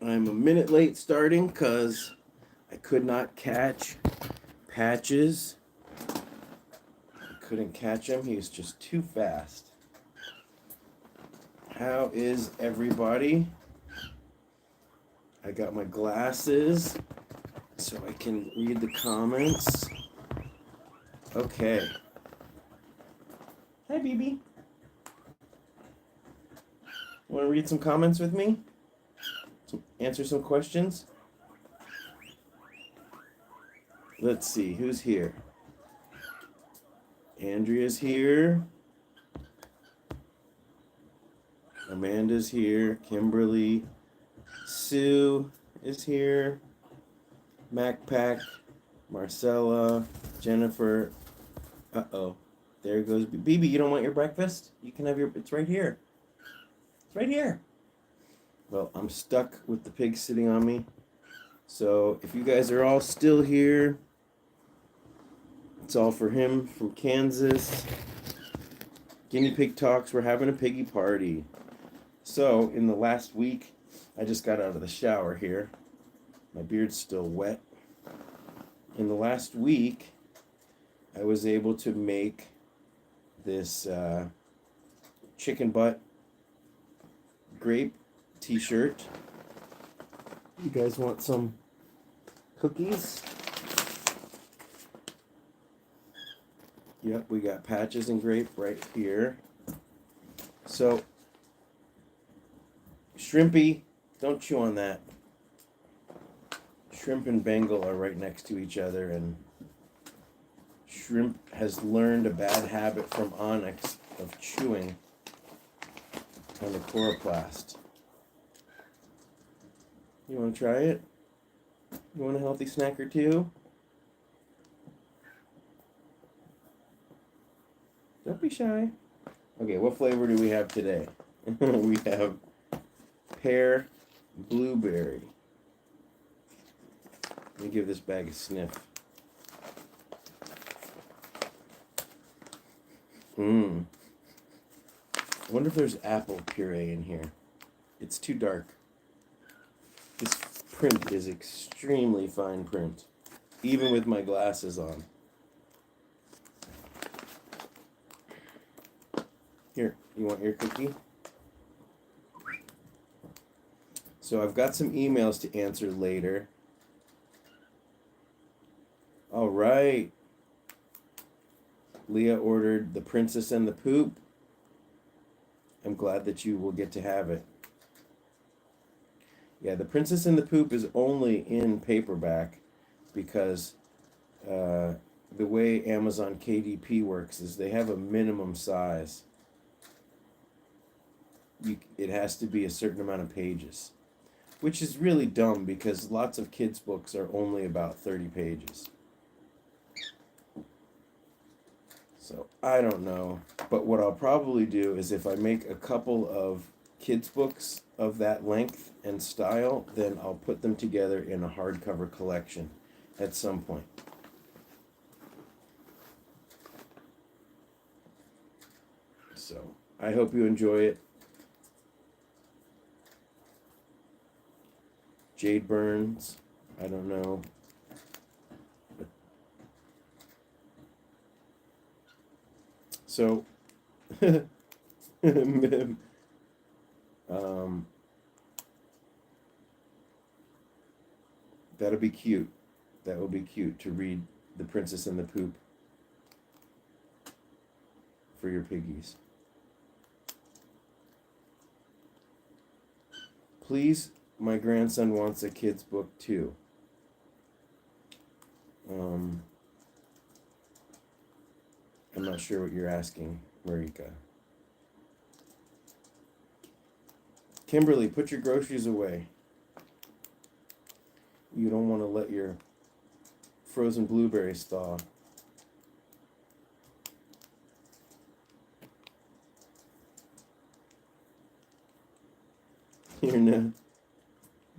I'm a minute late starting because I could not catch Patches. I couldn't catch him. He was just too fast. How is everybody? I got my glasses so I can read the comments. Okay. Hi, BB. Want to read some comments with me? Answer some questions? Let's see, who's here? Andrea's here. Amanda's here. Kimberly. Sue is here. MacPack. Marcella. Jennifer. Uh-oh. There goes BB. You don't want your breakfast? You can have your... It's right here. It's right here. Well, I'm stuck with the pig sitting on me. So if you guys are all still here, it's all for him from Kansas. Guinea Pig Talks. We're having a piggy party. So in the last week, I just got out of the shower here. My beard's still wet. In the last week, I was able to make this chicken butt grape t-shirt. You guys want some cookies? Yep, we got Patches and grape right here. So, Shrimpy, don't chew on that. Shrimp and Bengal are right next to each other, and Shrimp has learned a bad habit from Onyx of chewing on the chloroplast. You want to try it? You want a healthy snack or two? Don't be shy. Okay, what flavor do we have today? We have pear blueberry. Let me give this bag a sniff. I wonder if there's apple puree in here. It's too dark. This print is extremely fine print, even with my glasses on. Here, you want your cookie? So I've got some emails to answer later. All right. Leah ordered The Princess and the Poop. I'm glad that you will get to have it. Yeah, The Princess and the Poop is only in paperback because the way Amazon KDP works is they have a minimum size. It has to be a certain amount of pages, which is really dumb because lots of kids' books are only about 30 pages. So I don't know, but what I'll probably do is if I make a couple of kids' books of that length and style, then I'll put them together in a hardcover collection at some point. So I hope you enjoy it. Jade Burns, I don't know. So, that'll be cute. That will be cute to read The Princess and the Poop for your piggies. Please, my grandson wants a kid's book too. I'm not sure what you're asking, Marika. Kimberly, put your groceries away. You don't want to let your frozen blueberries thaw.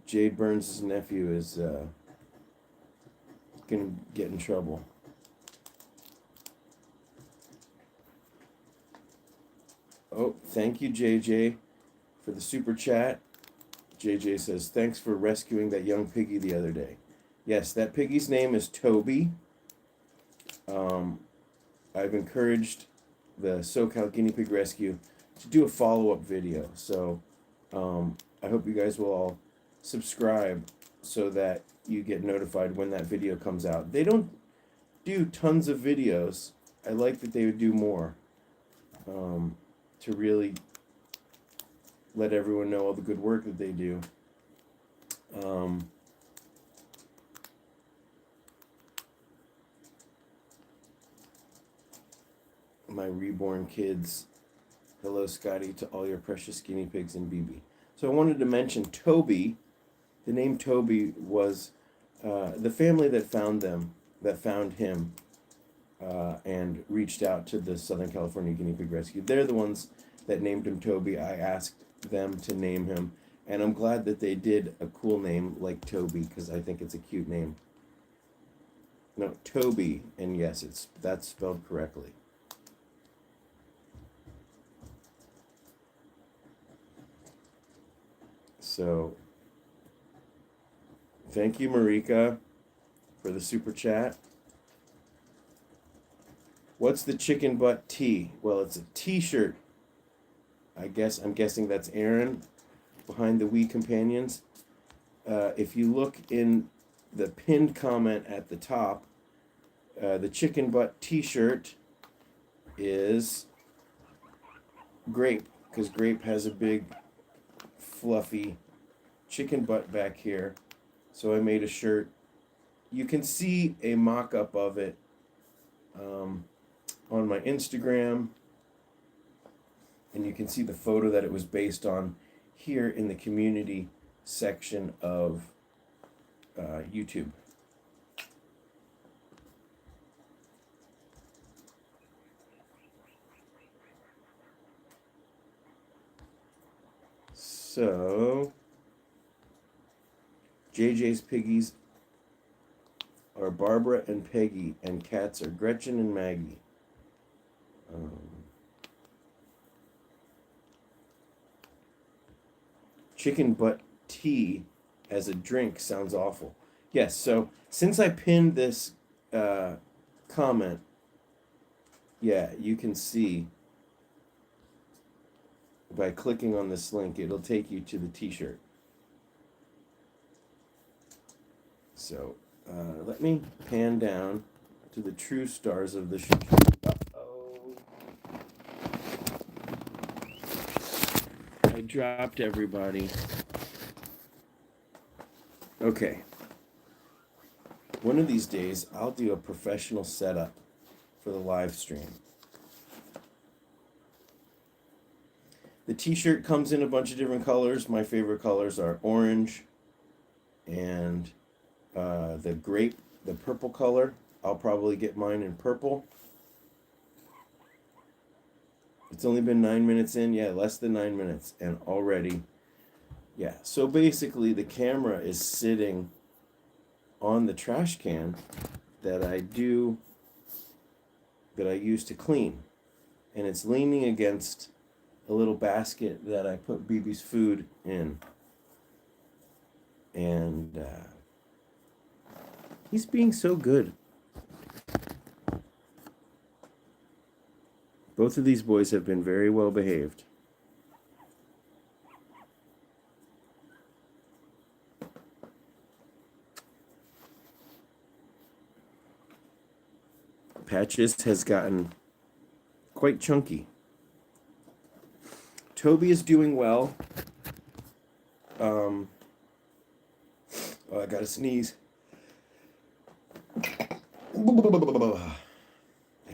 Jade Burns' nephew is gonna get in trouble. Oh, thank you, JJ, for the super chat. JJ says, thanks for rescuing that young piggy the other day. Yes, that piggy's name is Toby. I've encouraged the SoCal Guinea Pig Rescue to do a follow-up video. So I hope you guys will all subscribe so that you get notified when that video comes out. They don't do tons of videos. I like that they would do more to really let everyone know all the good work that they do. My reborn kids. Hello, Scotty, to all your precious guinea pigs and BB. So I wanted to mention Toby. The name Toby was the family that found him, and reached out to the Southern California Guinea Pig Rescue. They're the ones that named him Toby. I asked them to name him, and I'm glad that they did a cool name like Toby, because I think it's a cute name. No, Toby, and yes, that's spelled correctly. So, thank you, Marika, for the super chat. What's the chicken butt tee? Well, it's a t-shirt. I'm guessing that's Aaron behind the Wee Companions. If you look in the pinned comment at the top, the chicken butt t-shirt is Grape, because Grape has a big fluffy chicken butt back here. So I made a shirt. You can see a mock-up of it on my Instagram, and you can see the photo that it was based on here in the community section of YouTube. So, JJ's piggies are Barbara and Peggy, and cats are Gretchen and Maggie. Chicken butt tea as a drink sounds awful. Yes, so since I pinned this comment, yeah, you can see by clicking on this link, it'll take you to the t-shirt. So let me pan down to the true stars of the show. Uh-oh. I dropped everybody. Okay. One of these days, I'll do a professional setup for the live stream. The t-shirt comes in a bunch of different colors. My favorite colors are orange and the grape, the purple color. I'll probably get mine in purple. It's only been 9 minutes in. Yeah, less than 9 minutes. And already, yeah. So basically, the camera is sitting on the trash can that I use to clean. And it's leaning against a little basket that I put BB's food in. And he's being so good. Both of these boys have been very well behaved. Patches has gotten quite chunky. Toby is doing well. Oh, I gotta sneeze. I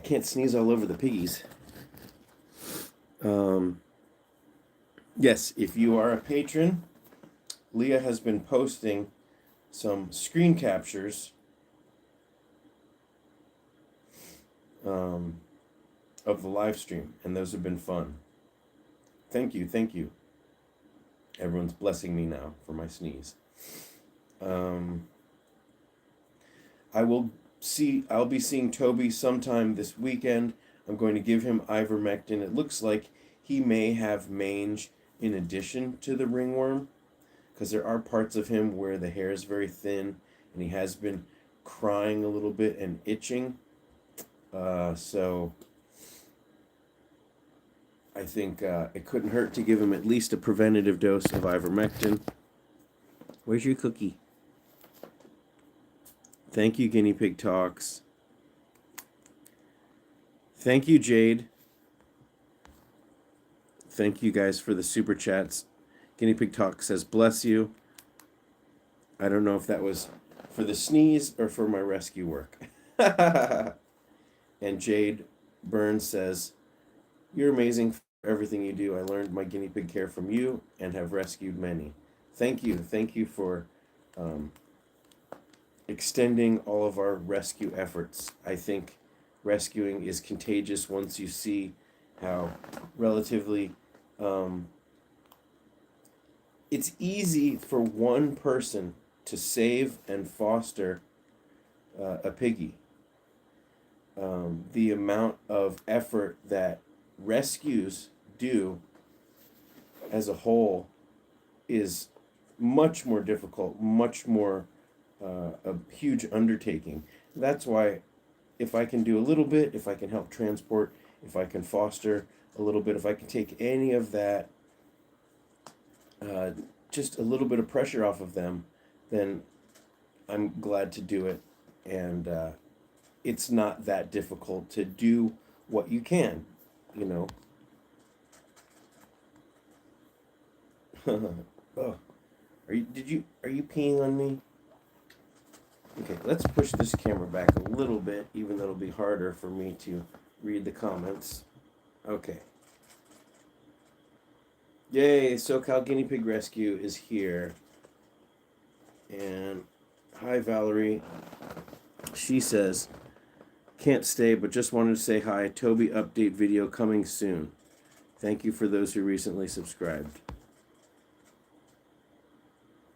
can't sneeze all over the piggies. Yes, if you are a patron, Leah has been posting some screen captures of the live stream, and those have been fun. Thank you. Everyone's blessing me now for my sneeze. I'll be seeing Toby sometime this weekend. I'm going to give him ivermectin. It looks like he may have mange in addition to the ringworm, because there are parts of him where the hair is very thin, and he has been crying a little bit and itching. So I think it couldn't hurt to give him at least a preventative dose of ivermectin. Where's your cookie? Thank you, Guinea Pig Talks. Thank you, Jade. Thank you guys for the super chats. Guinea Pig Talk says, bless you. I don't know if that was for the sneeze or for my rescue work. And Jade Burns says, you're amazing for everything you do. I learned my guinea pig care from you and have rescued many. Thank you. Thank you for extending all of our rescue efforts. I think rescuing is contagious once you see how relatively it's easy for one person to save and foster a piggy. The amount of effort that rescues do as a whole is much more difficult, much more a huge undertaking. That's why if I can do a little bit, if I can help transport, if I can foster a little bit, if I can take any of that, just a little bit of pressure off of them, then I'm glad to do it. And it's not that difficult to do what you can, you know. Oh, are you peeing on me? Okay, let's push this camera back a little bit, even though it'll be harder for me to read the comments. Okay. Yay, SoCal Guinea Pig Rescue is here. And hi, Valerie. She says, can't stay, but just wanted to say hi. Toby update video coming soon. Thank you for those who recently subscribed.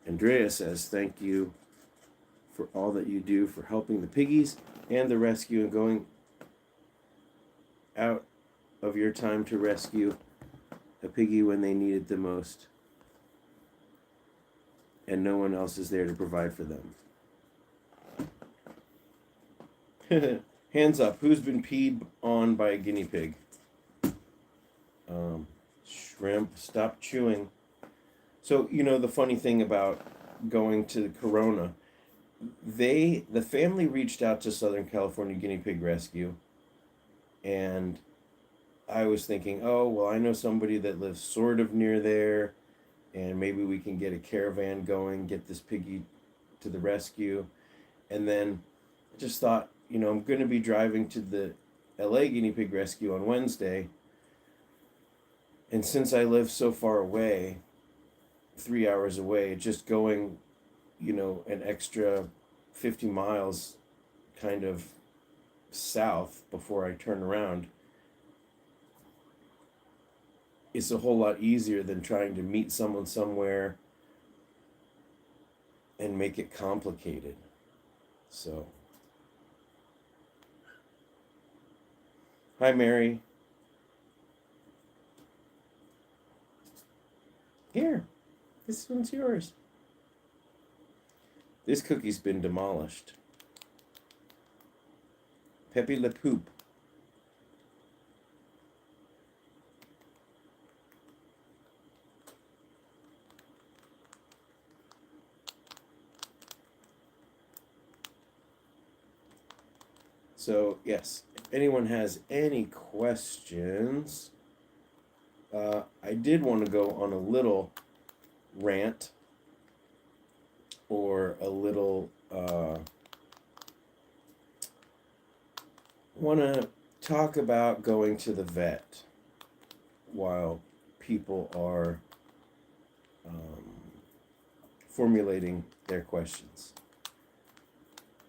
Andrea says, thank you for all that you do for helping the piggies and the rescue and going out of your time to rescue a piggy when they need it the most. And no one else is there to provide for them. Hands up, who's been peed on by a guinea pig? Shrimp, stop chewing. So, you know, the funny thing about going to Corona, the family reached out to Southern California Guinea Pig Rescue, and I was thinking, oh, well, I know somebody that lives sort of near there, and maybe we can get a caravan going, get this piggy to the rescue. And then I just thought, you know, I'm going to be driving to the LA Guinea Pig Rescue on Wednesday, and since I live so far away, 3 hours away, just going, you know, an extra 50 miles kind of south before I turn around is a whole lot easier than trying to meet someone somewhere and make it complicated. So, hi, Mary. Here, this one's yours. This cookie's been demolished. Pepe Le Poop. So, yes, if anyone has any questions, I did want to go on a little rant or a little, want to talk about going to the vet while people are formulating their questions.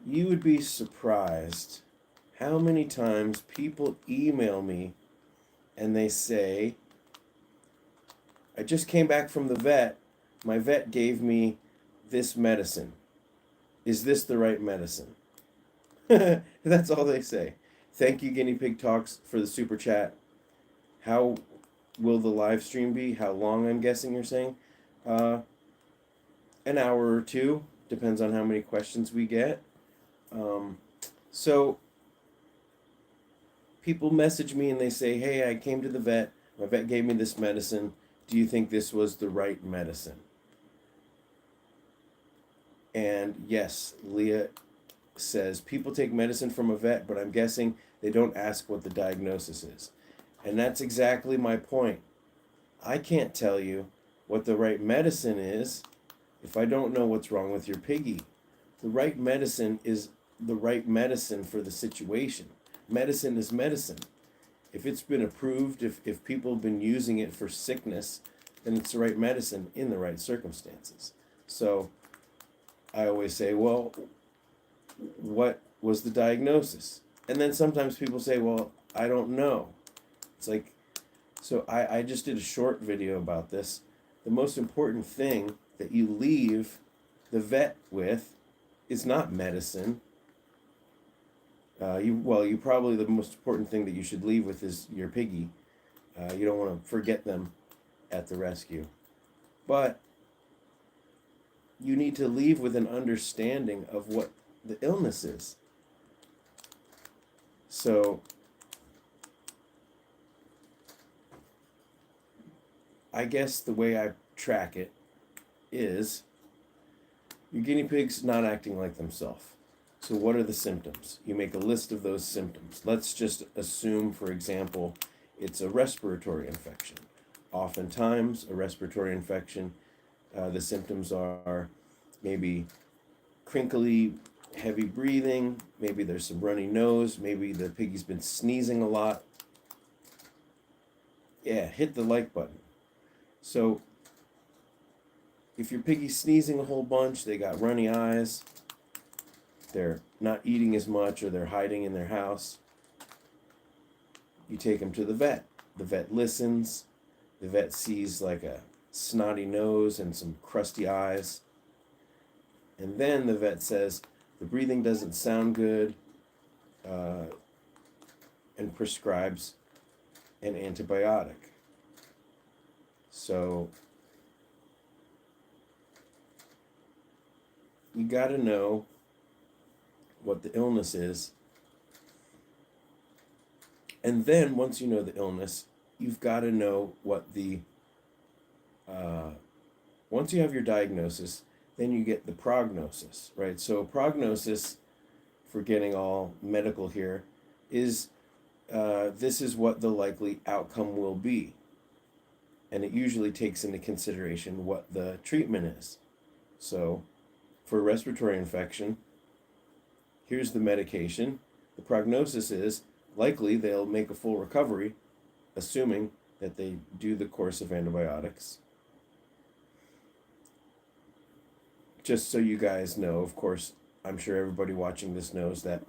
You would be surprised how many times people email me and they say, I just came back from the vet. My vet gave me this medicine. Is this the right medicine? That's all they say. Thank you, Guinea Pig Talks, for the super chat. How will the live stream be? How long, I'm guessing you're saying? an hour or two, depends on how many questions we get. So people message me and they say, hey, I came to the vet, my vet gave me this medicine, do you think this was the right medicine? And yes, Leah says people take medicine from a vet, but I'm guessing they don't ask what the diagnosis is. And that's exactly my point. I can't tell you what the right medicine is if I don't know what's wrong with your piggy. The right medicine is the right medicine for the situation. Medicine is medicine. If it's been approved, if people have been using it for sickness, then it's the right medicine in the right circumstances. So I always say, well, what was the diagnosis? And then sometimes people say, well, I don't know. It's like, so I just did a short video about this. The most important thing that you leave the vet with is not medicine. You probably, the most important thing that you should leave with is your piggy. You don't want to forget them at the rescue. But you need to leave with an understanding of what the illness is. So I guess the way I track it is your guinea pig's not acting like themselves. So what are the symptoms? You make a list of those symptoms. Let's just assume, for example, it's a respiratory infection. Oftentimes, a respiratory infection, the symptoms are maybe crinkly, heavy breathing, maybe there's some runny nose, maybe the piggy's been sneezing a lot. Yeah, hit the like button. So if your piggy's sneezing a whole bunch, they got runny eyes, they're not eating as much, or they're hiding in their house, you take them to the vet. The vet listens. The vet sees like a snotty nose and some crusty eyes. And then the vet says, the breathing doesn't sound good, and prescribes an antibiotic. So you got to know what the illness is. And then once you know the illness, you've got to know what once you have your diagnosis, then you get the prognosis, right? So prognosis, for getting all medical here, is this is what the likely outcome will be. And it usually takes into consideration what the treatment is. So for a respiratory infection, here's the medication. The prognosis is likely they'll make a full recovery, assuming that they do the course of antibiotics. Just so you guys know, of course, I'm sure everybody watching this knows that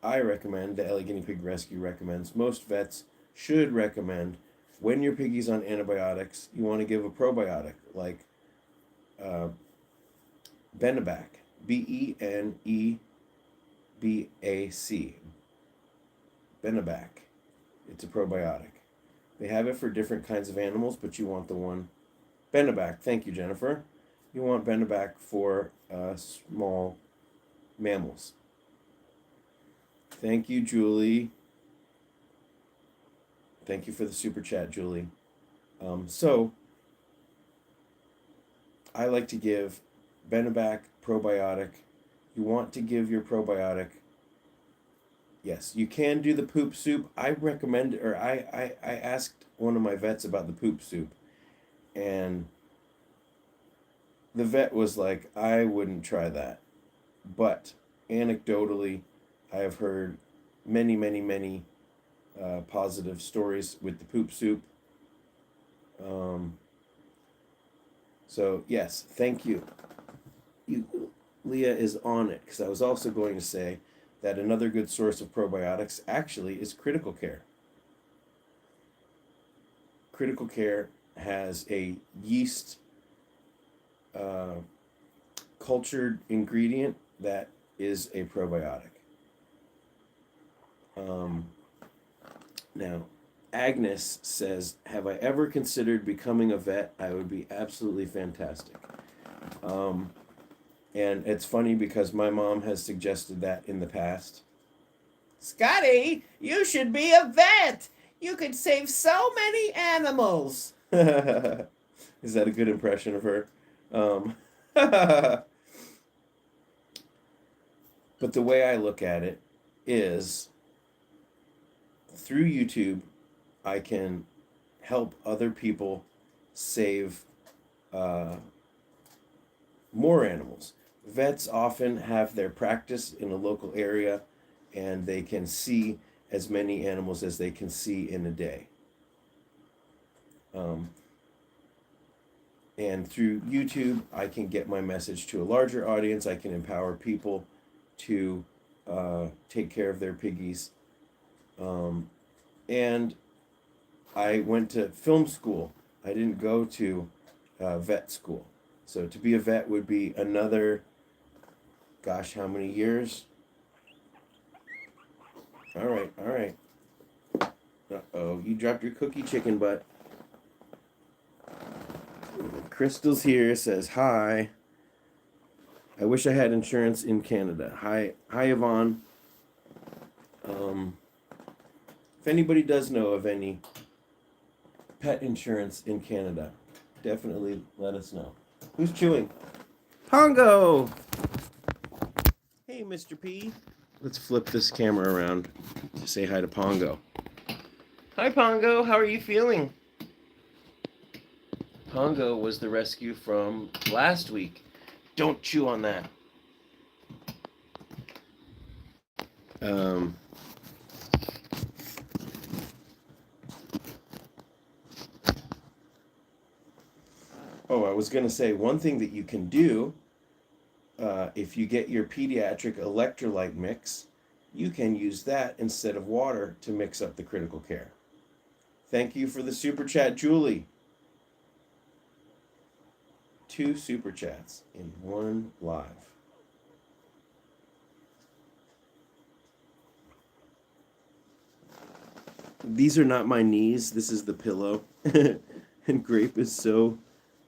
I recommend, the LA Guinea Pig Rescue recommends, most vets should recommend, when your piggy's on antibiotics, you want to give a probiotic like Benebac, Benebac. Benebac. It's a probiotic. They have it for different kinds of animals, but you want the one Benebac. Thank you, Jennifer. You want Benebac for small mammals. Thank you, Julie. Thank you for the super chat, Julie. So I like to give Benebac probiotic. You want to give your probiotic. Yes, you can do the poop soup. I recommend, or I asked one of my vets about the poop soup, and the vet was like, I wouldn't try that. But anecdotally, I have heard many, many, many positive stories with the poop soup. So yes, thank you. Leah is on it, because I was also going to say that another good source of probiotics actually is Critical Care. Critical Care has a yeast cultured ingredient that is a probiotic. Now, Agnes says, have I ever considered becoming a vet? I would be absolutely fantastic. And it's funny because my mom has suggested that in the past. Scotty, you should be a vet. You could save so many animals. Is that a good impression of her? But the way I look at it is through YouTube, I can help other people save more animals. Vets often have their practice in a local area and they can see as many animals as they can see in a day. And through YouTube, I can get my message to a larger audience. I can empower people to take care of their piggies. And I went to film school. I didn't go to vet school. So to be a vet would be another, gosh, how many years? All right, all right. Uh-oh, you dropped your cookie chicken butt. Crystal's here, says hi. I wish I had insurance in Canada. Hi, Yvonne. If anybody does know of any pet insurance in Canada, definitely let us know. Who's chewing? Pongo! Hey, Mr. P. Let's flip this camera around to say hi to Pongo. Hi, Pongo. How are you feeling? Pongo was the rescue from last week. Don't chew on that. Oh, I was going to say one thing that you can do if you get your pediatric electrolyte mix, you can use that instead of water to mix up the critical care. Thank you for the super chat, Julie. 2 super chats in one live. These are not my knees. This is the pillow. And Grape is so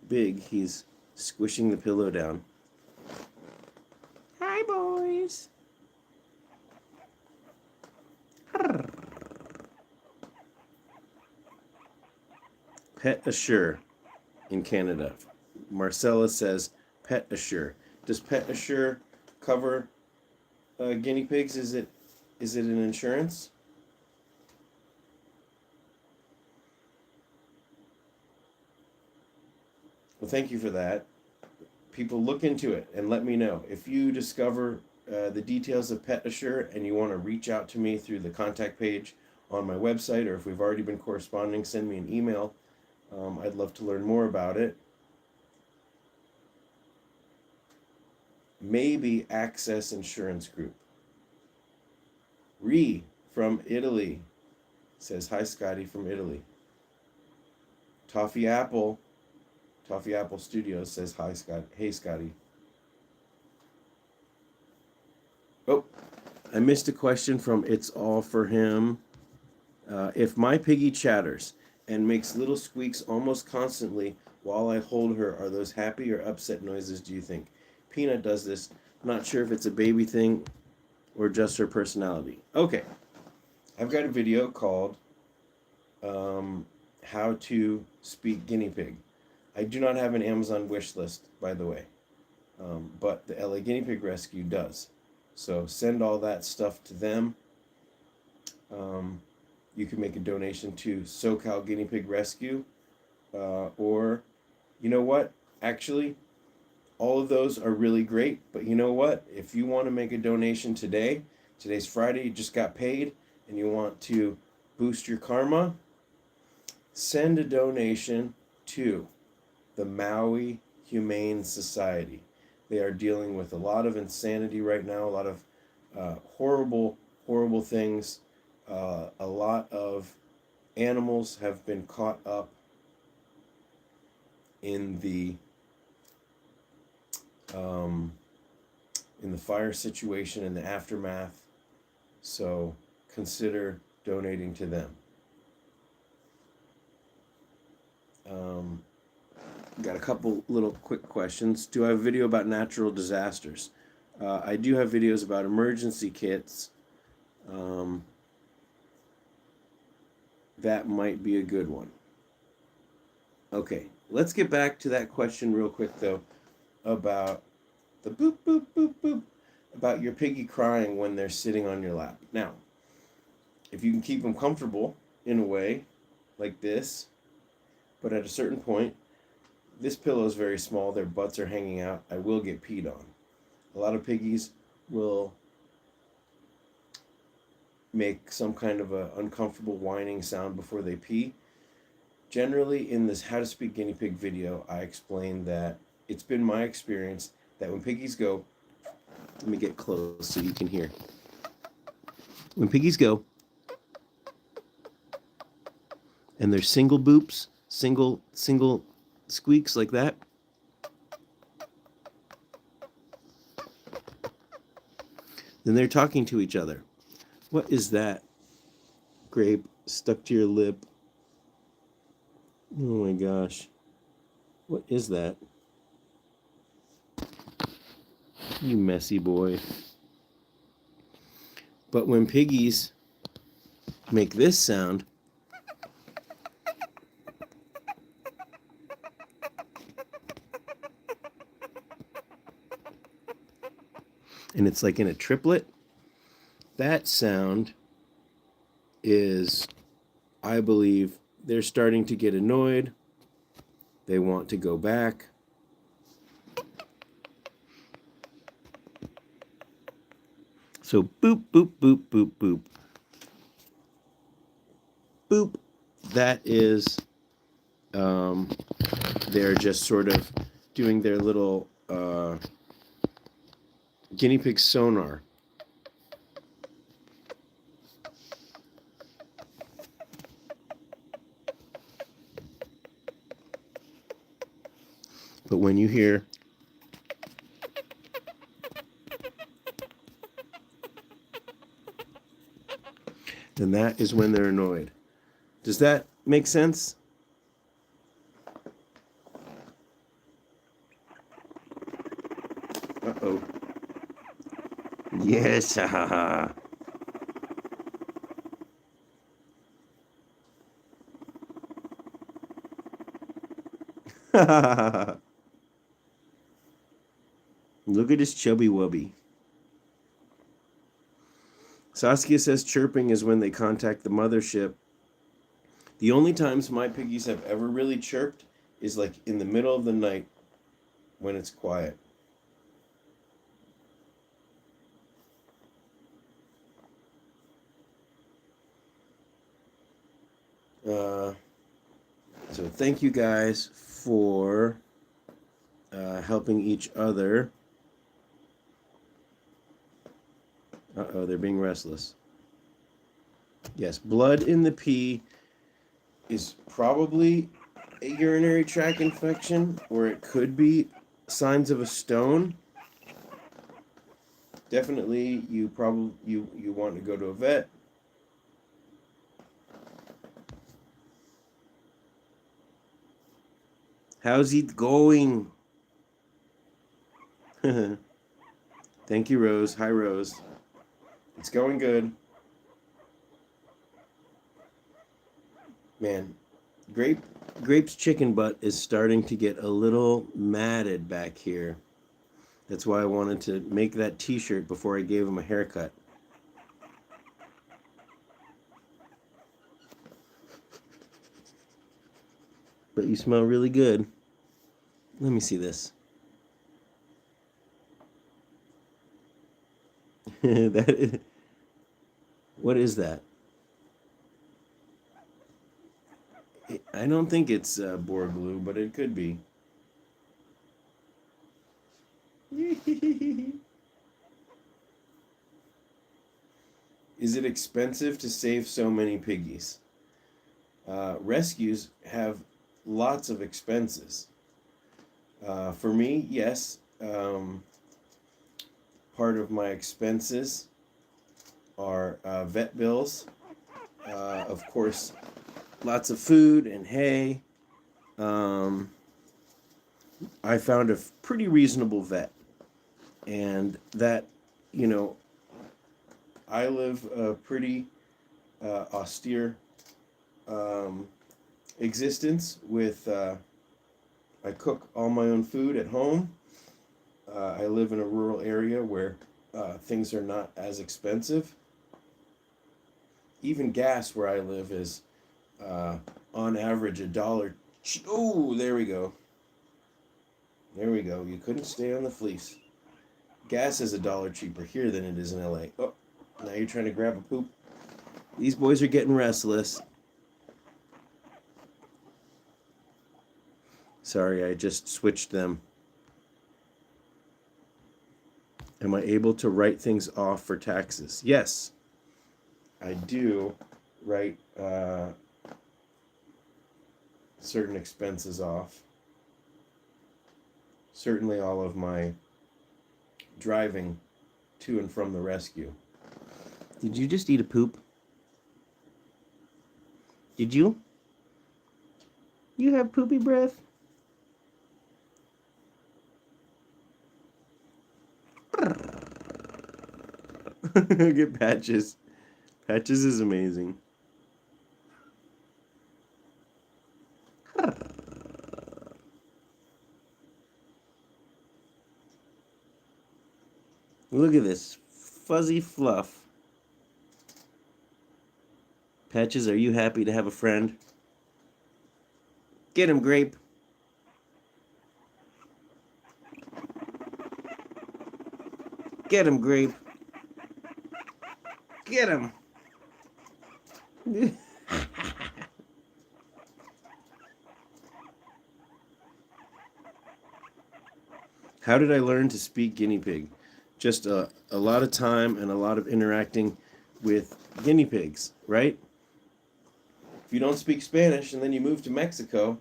big, he's squishing the pillow down. Hi, boys. Pet Assure in Canada. Marcella says Pet Assure. Does Pet Assure cover guinea pigs? Is it an insurance? Well, thank you for that. People, look into it and let me know. If you discover the details of Pet Assure and you want to reach out to me through the contact page on my website, or if we've already been corresponding, send me an email. I'd love to learn more about it. Maybe Access Insurance Group. From Italy says, hi, Scotty from Italy. Toffee Apple Studios says, hi, Scott. Hey, Scotty. Oh, I missed a question from It's All For Him. If my piggy chatters and makes little squeaks almost constantly while I hold her, are those happy or upset noises, do you think? Peanut does this. I'm not sure if it's a baby thing or just her personality. Okay. I've got a video called How to Speak Guinea Pig. I do not have an Amazon wish list, by the way, but the LA Guinea Pig Rescue does. So send all that stuff to them. You can make a donation to SoCal Guinea Pig Rescue, or, you know what? Actually, all of those are really great, but you know what? If you want to make a donation today, today's Friday, you just got paid, and you want to boost your karma, send a donation to the Maui Humane Society. They are dealing with a lot of insanity right now, a lot of horrible, horrible things. A lot of animals have been caught up in the fire situation and the aftermath. So consider donating to them. got a couple little quick questions. Do I have a video about natural disasters? I do have videos about emergency kits. That might be a good one. Okay, let's get back to that question real quick, though, about the boop, boop, boop, boop, about your piggy crying when they're sitting on your lap. Now, if you can keep them comfortable in a way like this, but at a certain point, this pillow is very small, their butts are hanging out, I will get peed on. A lot of piggies will make some kind of a uncomfortable whining sound before they pee. Generally, in this How to Speak Guinea Pig video, I explain that it's been my experience that when piggies go, let me get close so you can hear. When piggies go, and there's single boops, single squeaks like that, then they're talking to each other. What is that? Grape stuck to your lip. Oh my gosh. What is that? You messy boy. But when piggies make this sound, and it's like in a triplet, that sound is, I believe, they're starting to get annoyed. They want to go back. So boop, boop, boop, boop, boop. Boop. That is, they're just sort of doing their little guinea pig sonar. But when you hear then that is when they're annoyed. Does that make sense? Uh-oh. Yes, haha. Look at this chubby wubby. Saskia says chirping is when they contact the mothership. The only times my piggies have ever really chirped is like in the middle of the night when it's quiet. So thank you guys for helping each other. Uh-oh, they're being restless. Yes, blood in the pee is probably a urinary tract infection, or it could be signs of a stone. Definitely, you want to go to a vet. How's it going? Thank you, Rose. Hi, Rose. It's going good. Man, Grape's chicken butt is starting to get a little matted back here. That's why I wanted to make that t-shirt before I gave him a haircut. But you smell really good. Let me see this. What is that? I don't think it's boar glue, but it could be. Is it expensive to save so many piggies? Rescues have lots of expenses. For me, yes. Part of my expenses are vet bills. Of course, lots of food and hay. I found a pretty reasonable vet, and that, you know, I live a pretty austere um, existence with. I cook all my own food at home. I live in a rural area where things are not as expensive. Even gas where I live is uh, on average a dollar. Oh, there we go. There we go. You couldn't stay on the fleece. Gas is a dollar cheaper here than it is in LA. Oh, now you're trying to grab a poop. These boys are getting restless. Sorry, I just switched them. Am I able to write things off for taxes? Yes, I do write certain expenses off. Certainly all of my driving to and from the rescue. Did you just eat a poop? Did you? You have poopy breath? Get Patches. Patches is amazing. Look at this fuzzy fluff. Patches, are you happy to have a friend? Get him, Grape. Get him, Grape. Get him. How did I learn to speak guinea pig? Just a lot of time and a lot of interacting with guinea pigs, right? If you don't speak Spanish and then you move to Mexico,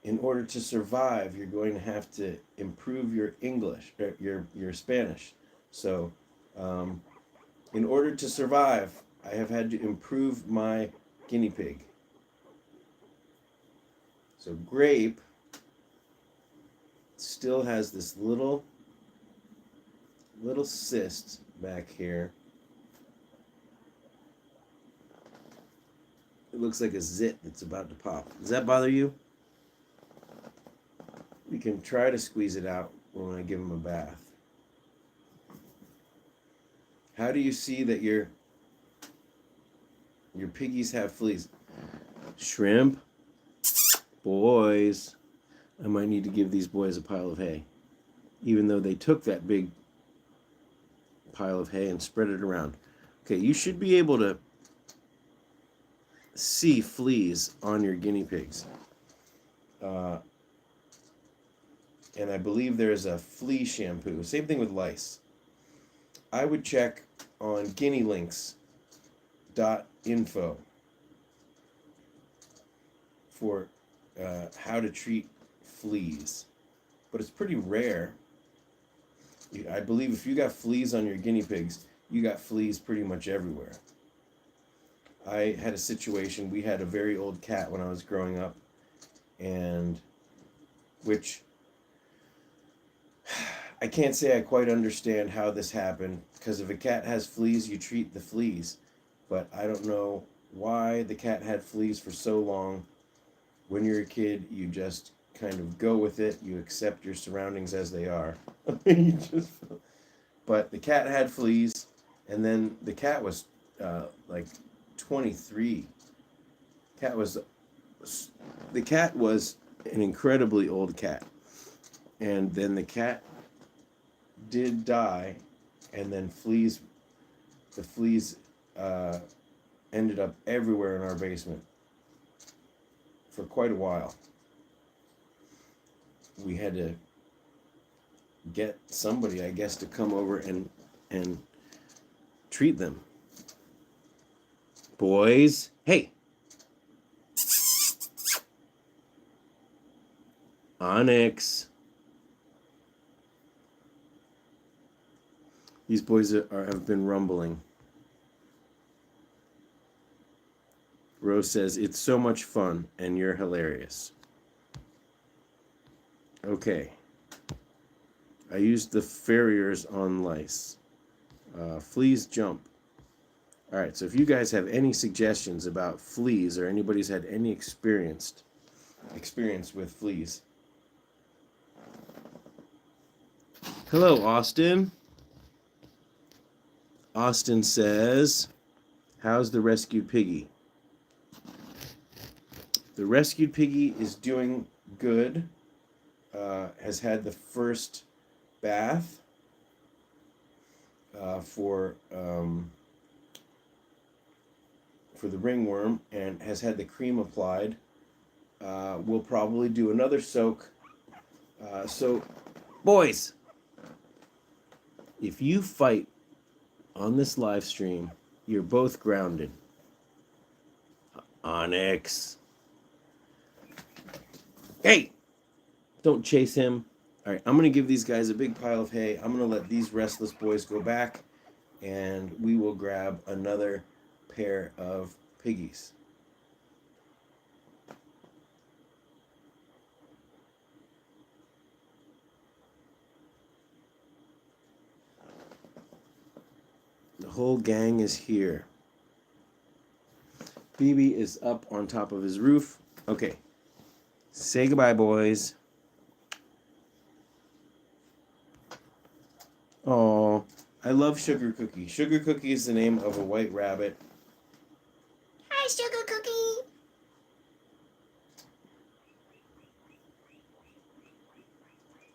in order to survive, you're going to have to improve your English, your Spanish. So, in order to survive, I have had to improve my guinea pig. So Grape still has this little cyst back here. It looks like a zit that's about to pop. Does that bother you? We can try to squeeze it out when I give him a bath. How do you see that your piggies have fleas? Shrimp? Boys. I might need to give these boys a pile of hay. Even though they took that big pile of hay and spread it around. Okay, you should be able to see fleas on your guinea pigs. And I believe there's a flea shampoo. Same thing with lice. I would check on guinealinks.info for how to treat fleas. But it's pretty rare. I believe if you got fleas on your guinea pigs, you got fleas pretty much everywhere. I had a situation, we had a very old cat when I was growing up, and which I can't say I quite understand how this happened, because if a cat has fleas, you treat the fleas. But I don't know why the cat had fleas for so long. When you're a kid, you just kind of go with it. You accept your surroundings as they are. But the cat had fleas, and then the cat was like 23. The cat was an incredibly old cat, and then the cat did die, and then the fleas ended up everywhere in our basement for quite a while. We had to get somebody, I guess, to come over and treat them. Boys, hey. Onyx. These boys have been rumbling. Rose says, it's so much fun, and you're hilarious. Okay. I used the farriers on lice. Fleas jump. All right, so if you guys have any suggestions about fleas or anybody's had any experience with fleas. Hello, Austin. Austin says, how's the rescued piggy? The rescued piggy is doing good. Has had the first bath for the ringworm and has had the cream applied. We'll probably do another soak. So, boys, if you fight on this live stream, you're both grounded. Onyx. Hey! Don't chase him. All right, I'm going to give these guys a big pile of hay. I'm going to let these restless boys go back, and we will grab another pair of piggies. The whole gang is here. BB is up on top of his roof. Okay. Say goodbye, boys. Oh, I love Sugar Cookie. Sugar Cookie is the name of a white rabbit. Hi, Sugar Cookie.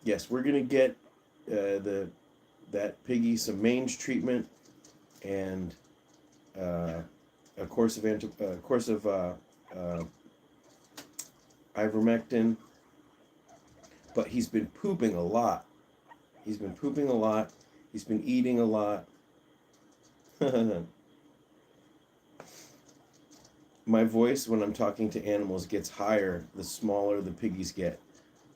Yes, we're gonna get that piggy some mange treatment and a course of ivermectin. But he's been pooping a lot. He's been eating a lot. My voice when I'm talking to animals gets higher the smaller the piggies get.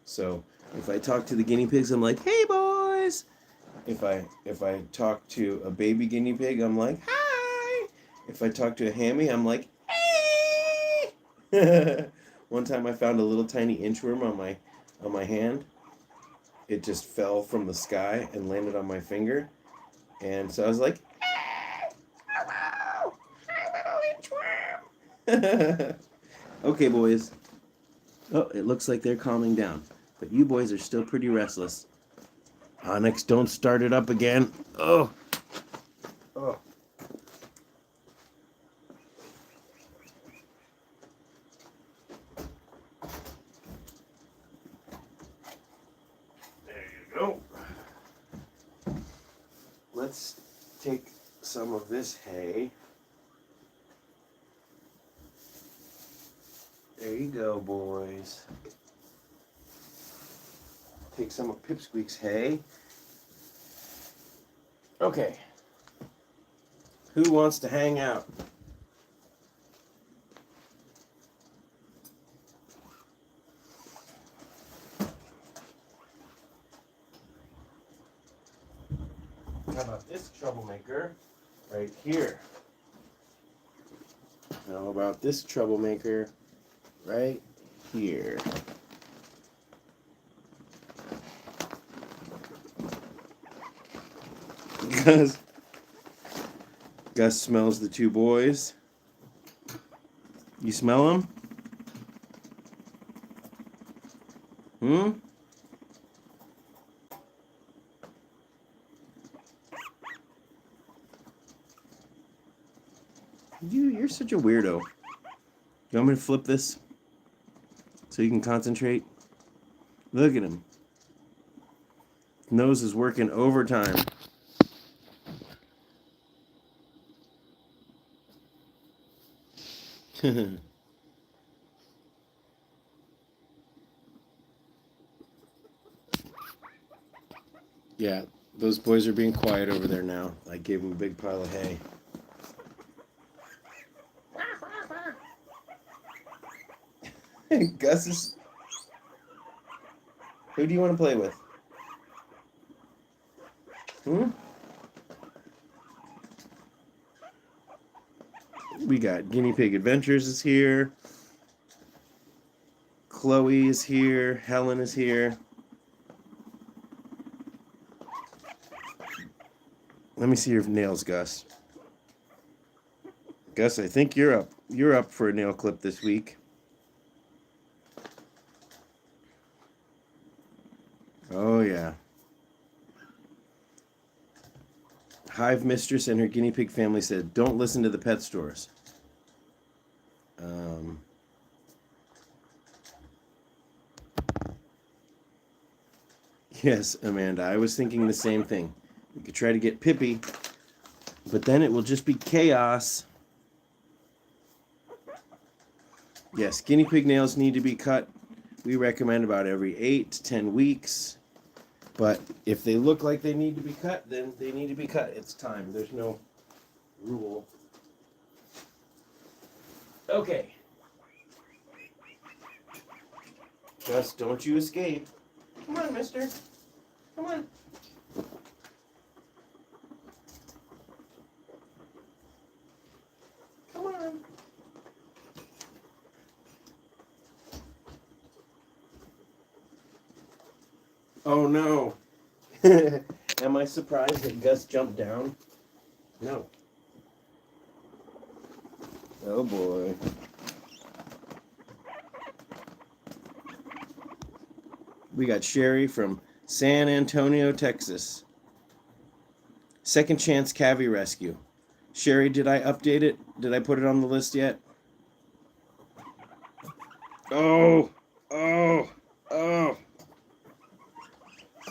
So if I talk to the guinea pigs, I'm like, "Hey boys." If I talk to a baby guinea pig, I'm like, "Hi." If I talk to a hammy, I'm like, "Hey." One time I found a little tiny inchworm on my hand. It just fell from the sky and landed on my finger. And so I was like, "Hey, hello, hi, little inchworm." Okay, boys. Oh, it looks like they're calming down. But you boys are still pretty restless. Onyx, don't start it up again. Oh. Oh. There you go. Let's take some of this hay. There you go, boys. Take some of Pipsqueak's hay. Okay. Who wants to hang out? How about this troublemaker right here? How about this troublemaker right here? Gus smells the two boys. You smell them? Hmm? You're such a weirdo. You want me to flip this so you can concentrate? Look at him. Nose is working overtime. Yeah, those boys are being quiet over there now. I gave them a big pile of hay. Gus is... Who do you want to play with? Hmm? We got Guinea Pig Adventures is here. Chloe is here. Helen is here. Let me see your nails, Gus. Gus, I think you're up. You're up for a nail clip this week. Oh, yeah. Hive Mistress and her guinea pig family said, don't listen to the pet stores. Yes, Amanda, I was thinking the same thing. We could try to get Pippi, but then it will just be chaos. Yes, guinea pig nails need to be cut. We recommend about every 8 to 10 weeks. But if they look like they need to be cut, then they need to be cut. It's time. There's no rule. Okay. Just don't you escape. Come on, mister. Come on. Come on. Oh no. Am I surprised that Gus jumped down? No. Oh boy. We got Sherry from San Antonio, Texas. Second Chance Cavy Rescue. Sherry, did I update it? Did I put it on the list yet? Oh.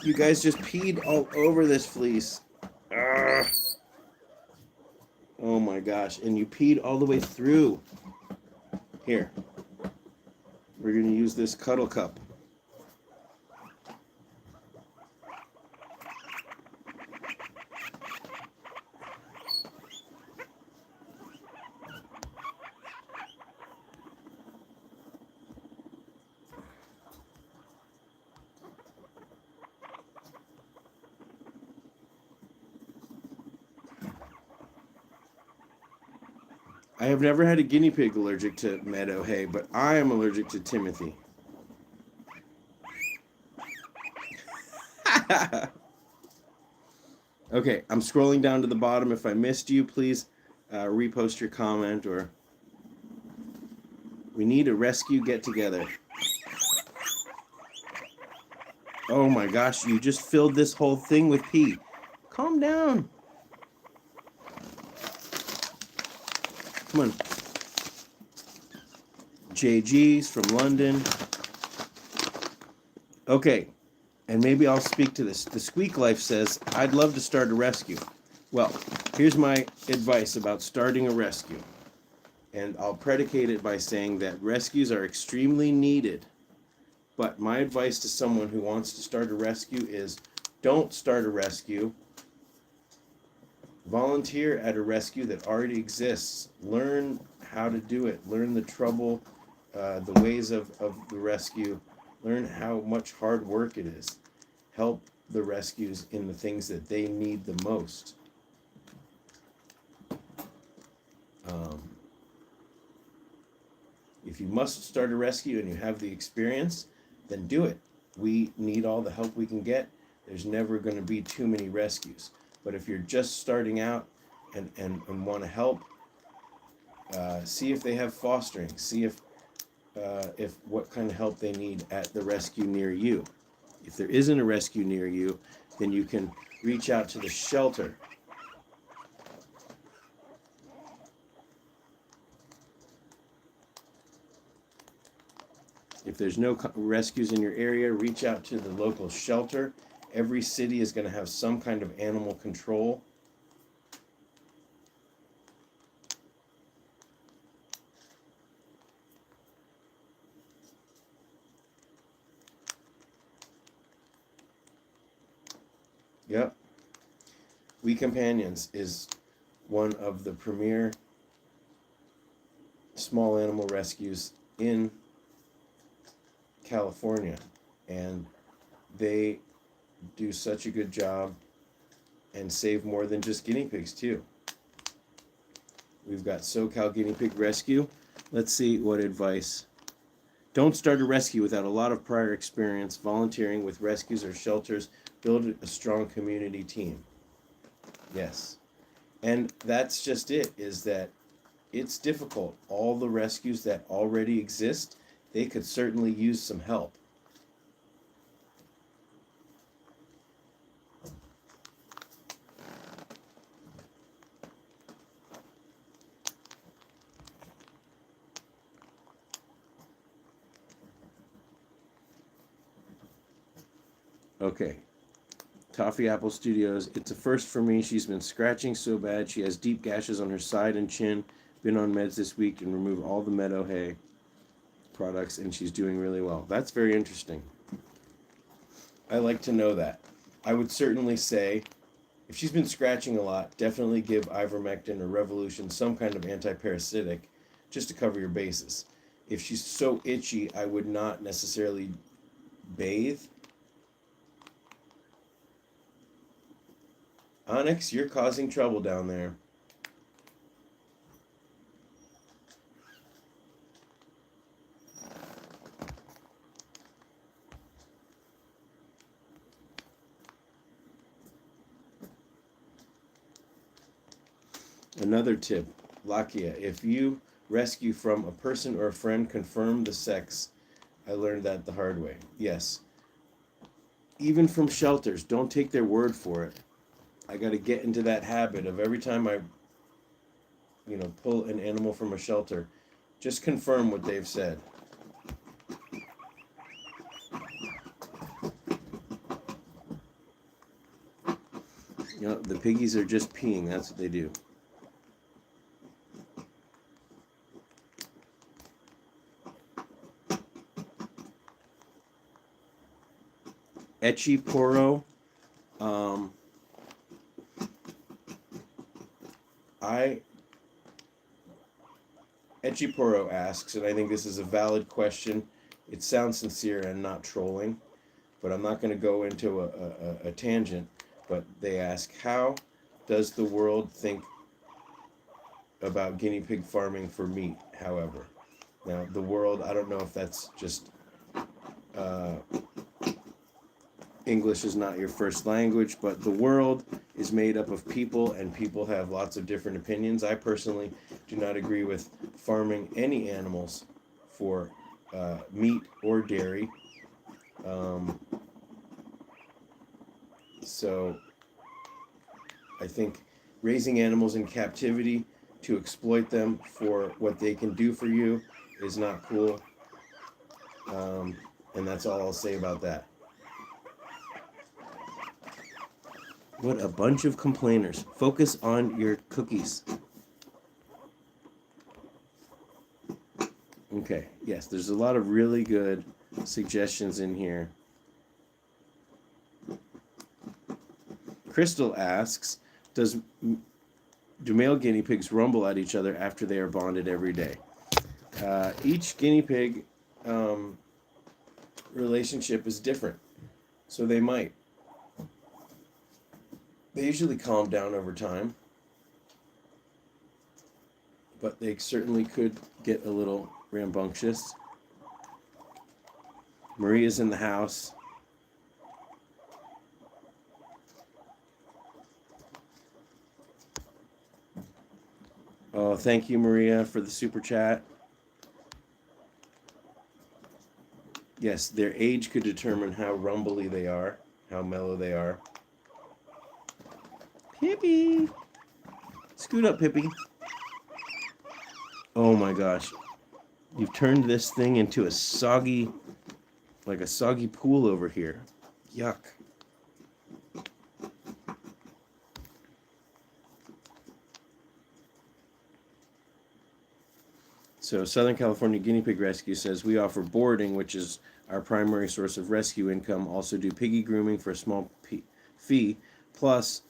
You guys just peed all over this fleece. Ugh. Oh my gosh. And you peed all the way through. Here. We're going to use this cuddle cup. I have never had a guinea pig allergic to meadow hay, but I am allergic to Timothy. Okay, I'm scrolling down to the bottom. If I missed you, please repost your comment, or we need a rescue get-together. Oh my gosh, you just filled this whole thing with pee. Calm down. Come on. JG's from London. Okay, and maybe I'll speak to this. The Squeak Life says, I'd love to start a rescue. Well, here's my advice about starting a rescue. And I'll predicate it by saying that rescues are extremely needed. But my advice to someone who wants to start a rescue is don't start a rescue. Volunteer at a rescue that already exists. Learn how to do it. Learn the trouble, the ways of the rescue. Learn how much hard work it is. Help the rescues in the things that they need the most. If you must start a rescue and you have the experience, then do it. We need all the help we can get. There's never going to be too many rescues. But if you're just starting out and want to help, see if they have fostering. See if what kind of help they need at the rescue near you. If there isn't a rescue near you, then you can reach out to the shelter. If there's no rescues in your area, reach out to the local shelter. Every city is going to have some kind of animal control. Yep. We Companions is one of the premier small animal rescues in California, and they do such a good job and save more than just guinea pigs too. We've got SoCal Guinea Pig Rescue. Let's see what advice. Don't start a rescue without a lot of prior experience volunteering with rescues or shelters. Build a strong community team. Yes. And that's just it, is that it's difficult. All the rescues that already exist, they could certainly use some help. Okay. Toffee Apple Studios. It's a first for me. She's been scratching so bad. She has deep gashes on her side and chin. Been on meds this week and removed all the meadow hay products, and she's doing really well. That's very interesting. I like to know that. I would certainly say, if she's been scratching a lot, definitely give ivermectin or Revolution, some kind of antiparasitic, just to cover your bases. If she's so itchy, I would not necessarily bathe. Onyx, you're causing trouble down there. Another tip, Lakia, if you rescue from a person or a friend, confirm the sex. I learned that the hard way. Yes. Even from shelters, don't take their word for it. I got to get into that habit of every time I, pull an animal from a shelter, just confirm what they've said. The piggies are just peeing. That's what they do. Echiporo. Echiporo asks, and I think this is a valid question. It sounds sincere and not trolling, but I'm not going to go into a tangent. But they ask, how does the world think about guinea pig farming for meat, however? Now, the world, I don't know if that's just English is not your first language, but the world is made up of people, and people have lots of different opinions. I personally do not agree with farming any animals for meat or dairy. So I think raising animals in captivity to exploit them for what they can do for you is not cool. And that's all I'll say about that. What a bunch of complainers. Focus on your cookies. Okay, yes, there's a lot of really good suggestions in here. Crystal asks, do male guinea pigs rumble at each other after they are bonded every day? Each guinea pig relationship is different, so they might. They usually calm down over time, but they certainly could get a little rambunctious. Maria's in the house. Oh, thank you, Maria, for the super chat. Yes, their age could determine how rumbly they are, how mellow they are. Pippi! Scoot up, Pippi. Oh my gosh. You've turned this thing into a soggy pool over here. Yuck. So Southern California Guinea Pig Rescue says, we offer boarding, which is our primary source of rescue income. Also do piggy grooming for a small fee, plus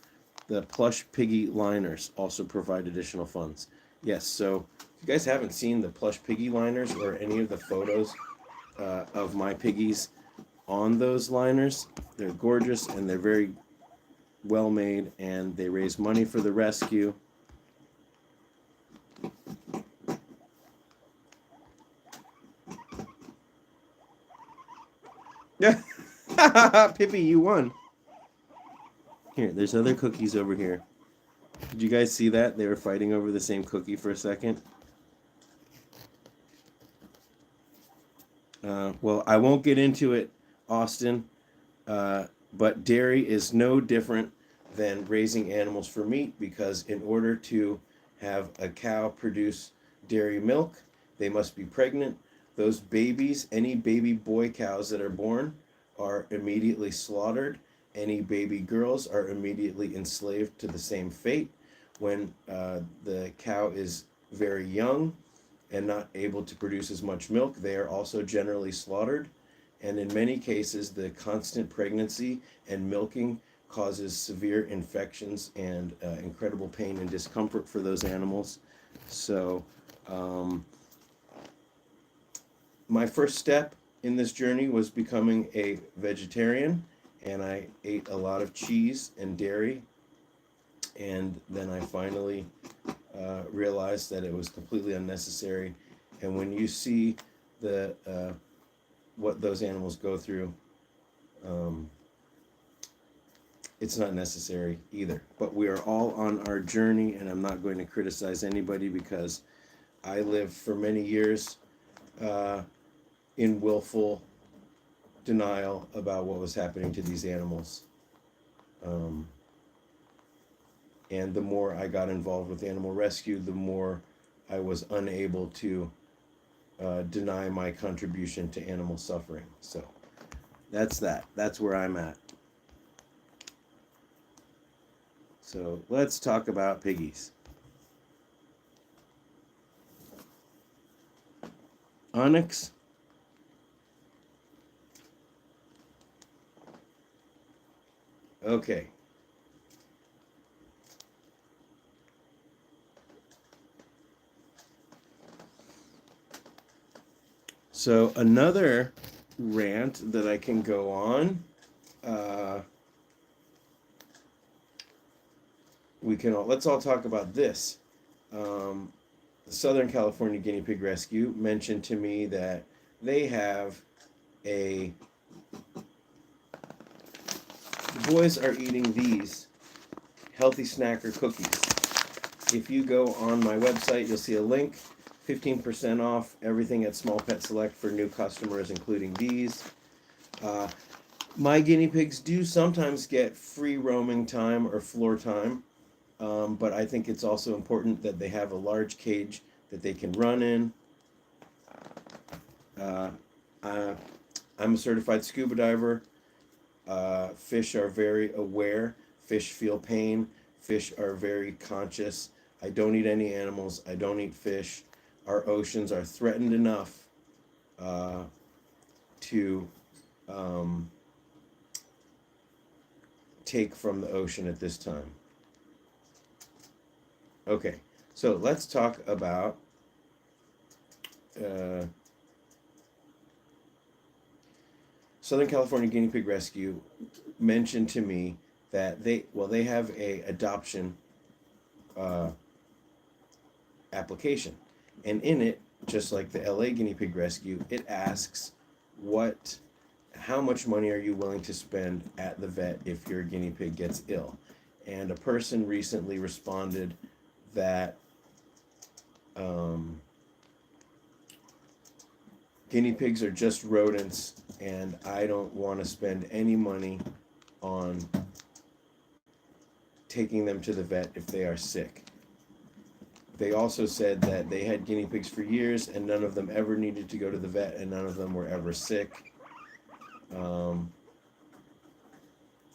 the plush piggy liners also provide additional funds. Yes, so if you guys haven't seen the plush piggy liners or any of the photos of my piggies on those liners, they're gorgeous and they're very well made, and they raise money for the rescue. Pippi, you won. Here, there's other cookies over here. Did you guys see that? They were fighting over the same cookie for a second. Well, I won't get into it, Austin, but dairy is no different than raising animals for meat, because in order to have a cow produce dairy milk, they must be pregnant. Those babies, any baby boy cows that are born, are immediately slaughtered. Any baby girls are immediately enslaved to the same fate. When the cow is very young and not able to produce as much milk, they are also generally slaughtered. And in many cases, the constant pregnancy and milking causes severe infections and incredible pain and discomfort for those animals. So, my first step in this journey was becoming a vegetarian, and I ate a lot of cheese and dairy. And then I finally realized that it was completely unnecessary. And when you see the what those animals go through, it's not necessary either. But we are all on our journey, and I'm not going to criticize anybody, because I lived for many years in willful denial about what was happening to these animals. And the more I got involved with animal rescue, the more I was unable to deny my contribution to animal suffering. So that's that. That's where I'm at. So let's talk about piggies. Onyx. Okay. So another rant that I can go on. Let's all talk about this. The Southern California Guinea Pig Rescue mentioned to me that they have the boys are eating these healthy snacker cookies. If you go on my website, you'll see a link. 15% off everything at Small Pet Select for new customers, including these. My guinea pigs do sometimes get free roaming time or floor time, but I think it's also important that they have a large cage that they can run in. I'm a certified scuba diver. Fish are very aware. Fish feel pain. Fish are very conscious. I don't eat any animals. I don't eat fish. Our oceans are threatened enough to take from the ocean at this time. Okay, so let's talk about Southern California Guinea Pig Rescue mentioned to me that they have a adoption application. And in it, just like the LA Guinea Pig Rescue, it asks how much money are you willing to spend at the vet if your guinea pig gets ill? And a person recently responded that guinea pigs are just rodents, and I don't want to spend any money on taking them to the vet if they are sick. They also said that they had guinea pigs for years, and none of them ever needed to go to the vet, and none of them were ever sick.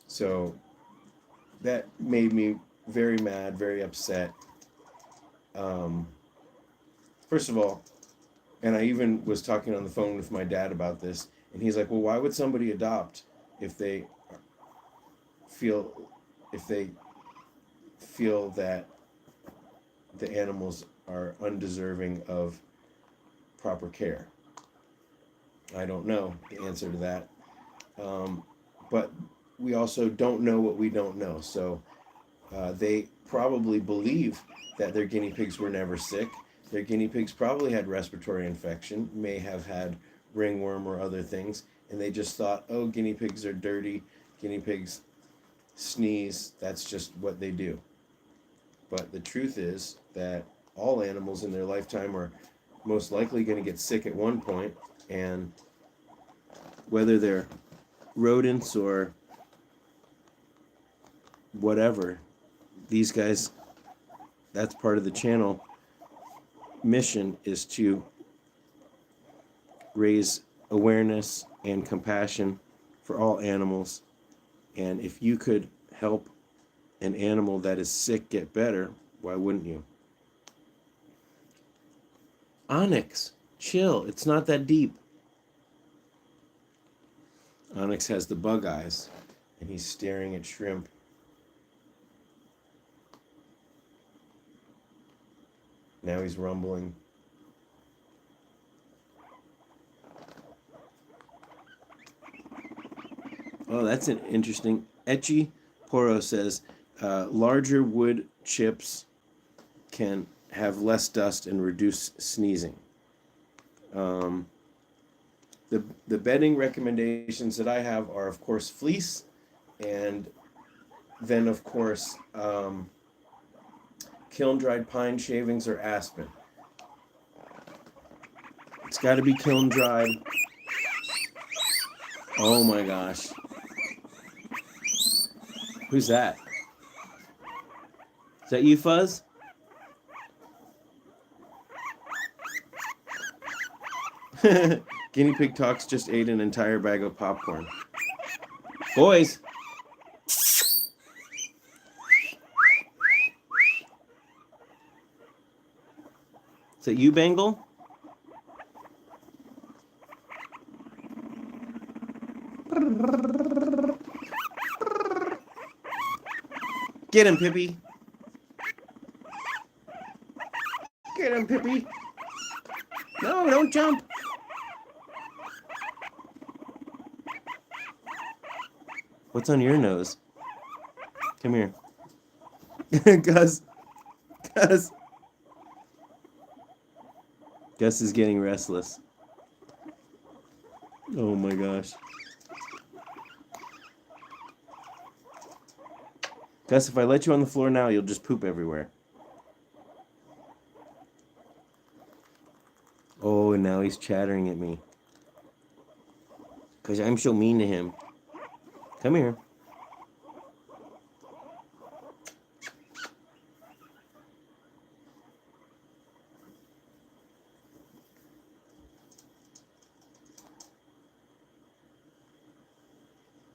So that made me very mad, very upset. First of all, and I even was talking on the phone with my dad about this, and he's like, well, why would somebody adopt if they feel that the animals are undeserving of proper care? I don't know the answer to that. But we also don't know what we don't know. So they probably believe that their guinea pigs were never sick. Their guinea pigs probably had respiratory infection, may have had ringworm or other things, and they just thought, oh, guinea pigs are dirty, guinea pigs sneeze, that's just what they do. But the truth is that all animals in their lifetime are most likely going to get sick at one point, and whether they're rodents or whatever, these guys, that's part of the channel mission, is to raise awareness and compassion for all animals. And if you could help an animal that is sick get better, why wouldn't you? Onyx, chill. It's not that deep. Onyx has the bug eyes, and he's staring at shrimp. Now he's rumbling. Oh, that's an interesting. Etchy Poro says larger wood chips can have less dust and reduce sneezing. The bedding recommendations that I have are, of course, fleece, and then, of course, kiln-dried pine shavings or aspen. It's got to be kiln-dried. Oh my gosh. Who's that? Is that you, Fuzz? Guinea Pig Talks just ate an entire bag of popcorn. Boys! Is that you, Bengal? Get him, Pippi. Get him, Pippi. No, don't jump. What's on your nose? Come here. Gus. Gus. Gus is getting restless. Oh my gosh. Gus, if I let you on the floor now, you'll just poop everywhere. Oh, and now he's chattering at me. Because I'm so mean to him. Come here.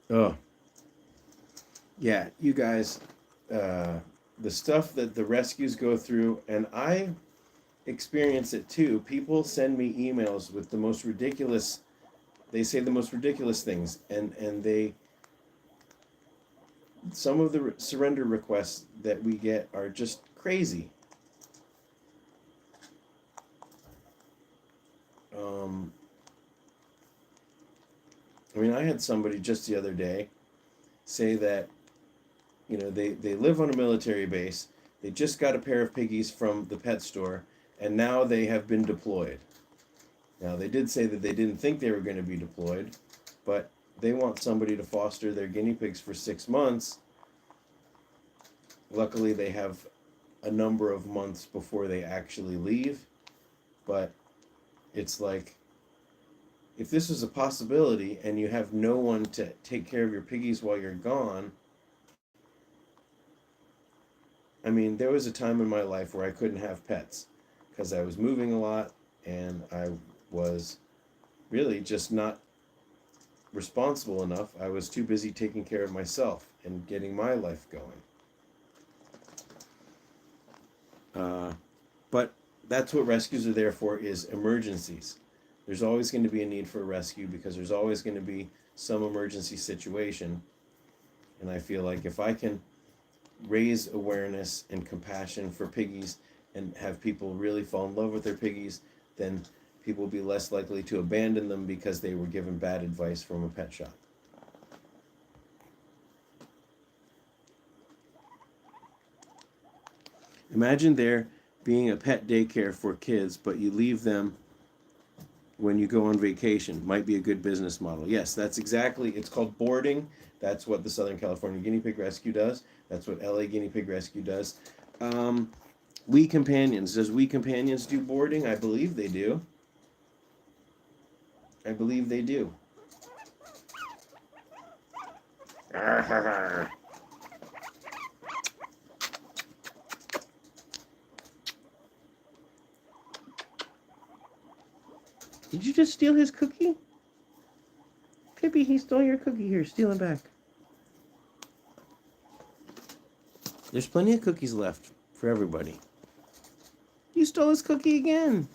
Oh. Yeah, you guys, the stuff that the rescues go through, and I experience it too. People send me emails with the most ridiculous, they say the most ridiculous things, and they, some of the surrender requests that we get are just crazy. I mean, I had somebody just the other day say that, you know, they live on a military base, they just got a pair of piggies from the pet store, and now they have been deployed. Now, they did say that they didn't think they were going to be deployed, but they want somebody to foster their guinea pigs for 6 months. Luckily, they have a number of months before they actually leave, but it's like, if this is a possibility and you have no one to take care of your piggies while you're gone, I mean, there was a time in my life where I couldn't have pets because I was moving a lot and I was really just not responsible enough. I was too busy taking care of myself and getting my life going. But that's what rescues are there for, is emergencies. There's always going to be a need for a rescue because there's always going to be some emergency situation. And I feel like if I can raise awareness and compassion for piggies and have people really fall in love with their piggies, then people will be less likely to abandon them because they were given bad advice from a pet shop. Imagine there being a pet daycare for kids, but you leave them when you go on vacation. Might be a good business model. Yes, that's exactly, it's called boarding. That's what the Southern California Guinea Pig Rescue does. That's what LA Guinea Pig Rescue does. We Companions. Does We Companions do boarding? I believe they do. I believe they do. Did you just steal his cookie? Pippi, he stole your cookie. Here, steal it back. There's plenty of cookies left for everybody. You stole his cookie again.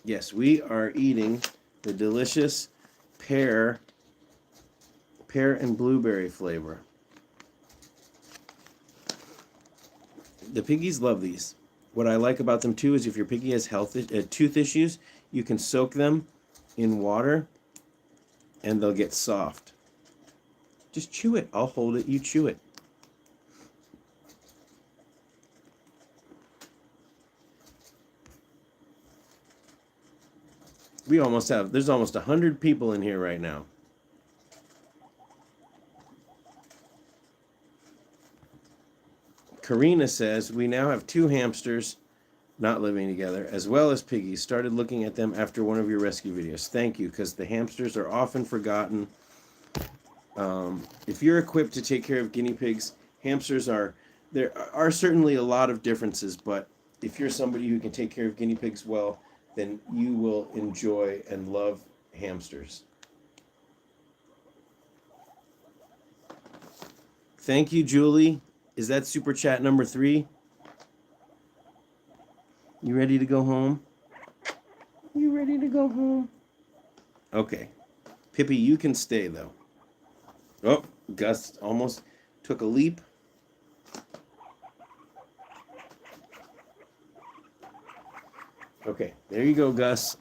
Yes, we are eating the delicious pear and blueberry flavor. The piggies love these. What I like about them too is if your piggy has tooth issues, you can soak them in water and they'll get soft. Just chew it. I'll hold it. You chew it. There's almost 100 people in here right now. Karina says, we now have 2 hamsters not living together, as well as piggies. Started looking at them after one of your rescue videos. Thank you, because the hamsters are often forgotten. If you're equipped to take care of guinea pigs, hamsters there are certainly a lot of differences, but if you're somebody who can take care of guinea pigs well, then you will enjoy and love hamsters. Thank you, Julie. Is that super chat number 3? You ready to go home? You ready to go home? Okay. Pippi, you can stay, though. Oh, Gus almost took a leap. Okay, there you go, Gus.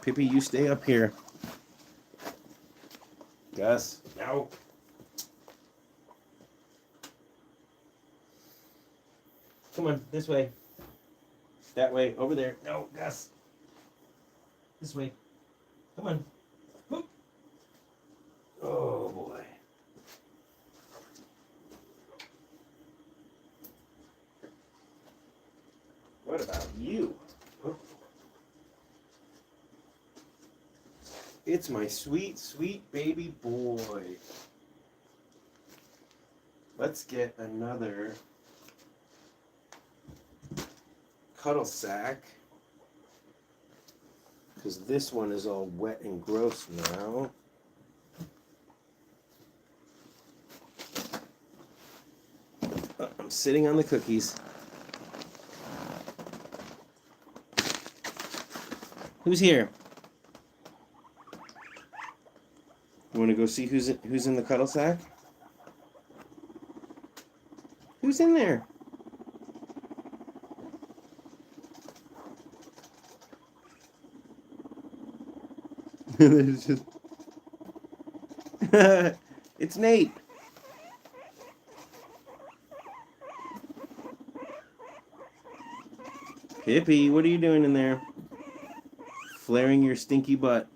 Pippi, you stay up here. Gus, no. Come on, this way. That way, over there. No, Gus. This way. Come on. Whoop. Oh, boy. What about you? Whoop. It's my sweet, sweet baby boy. Let's get another cuddle sack, because this one is all wet and gross now. Oh, I'm sitting on the cookies. Who's here? You want to go see who's in the cuddle sack? Who's in there? It's just it's Nate. Pippi, what are you doing in there? Flaring your stinky butt.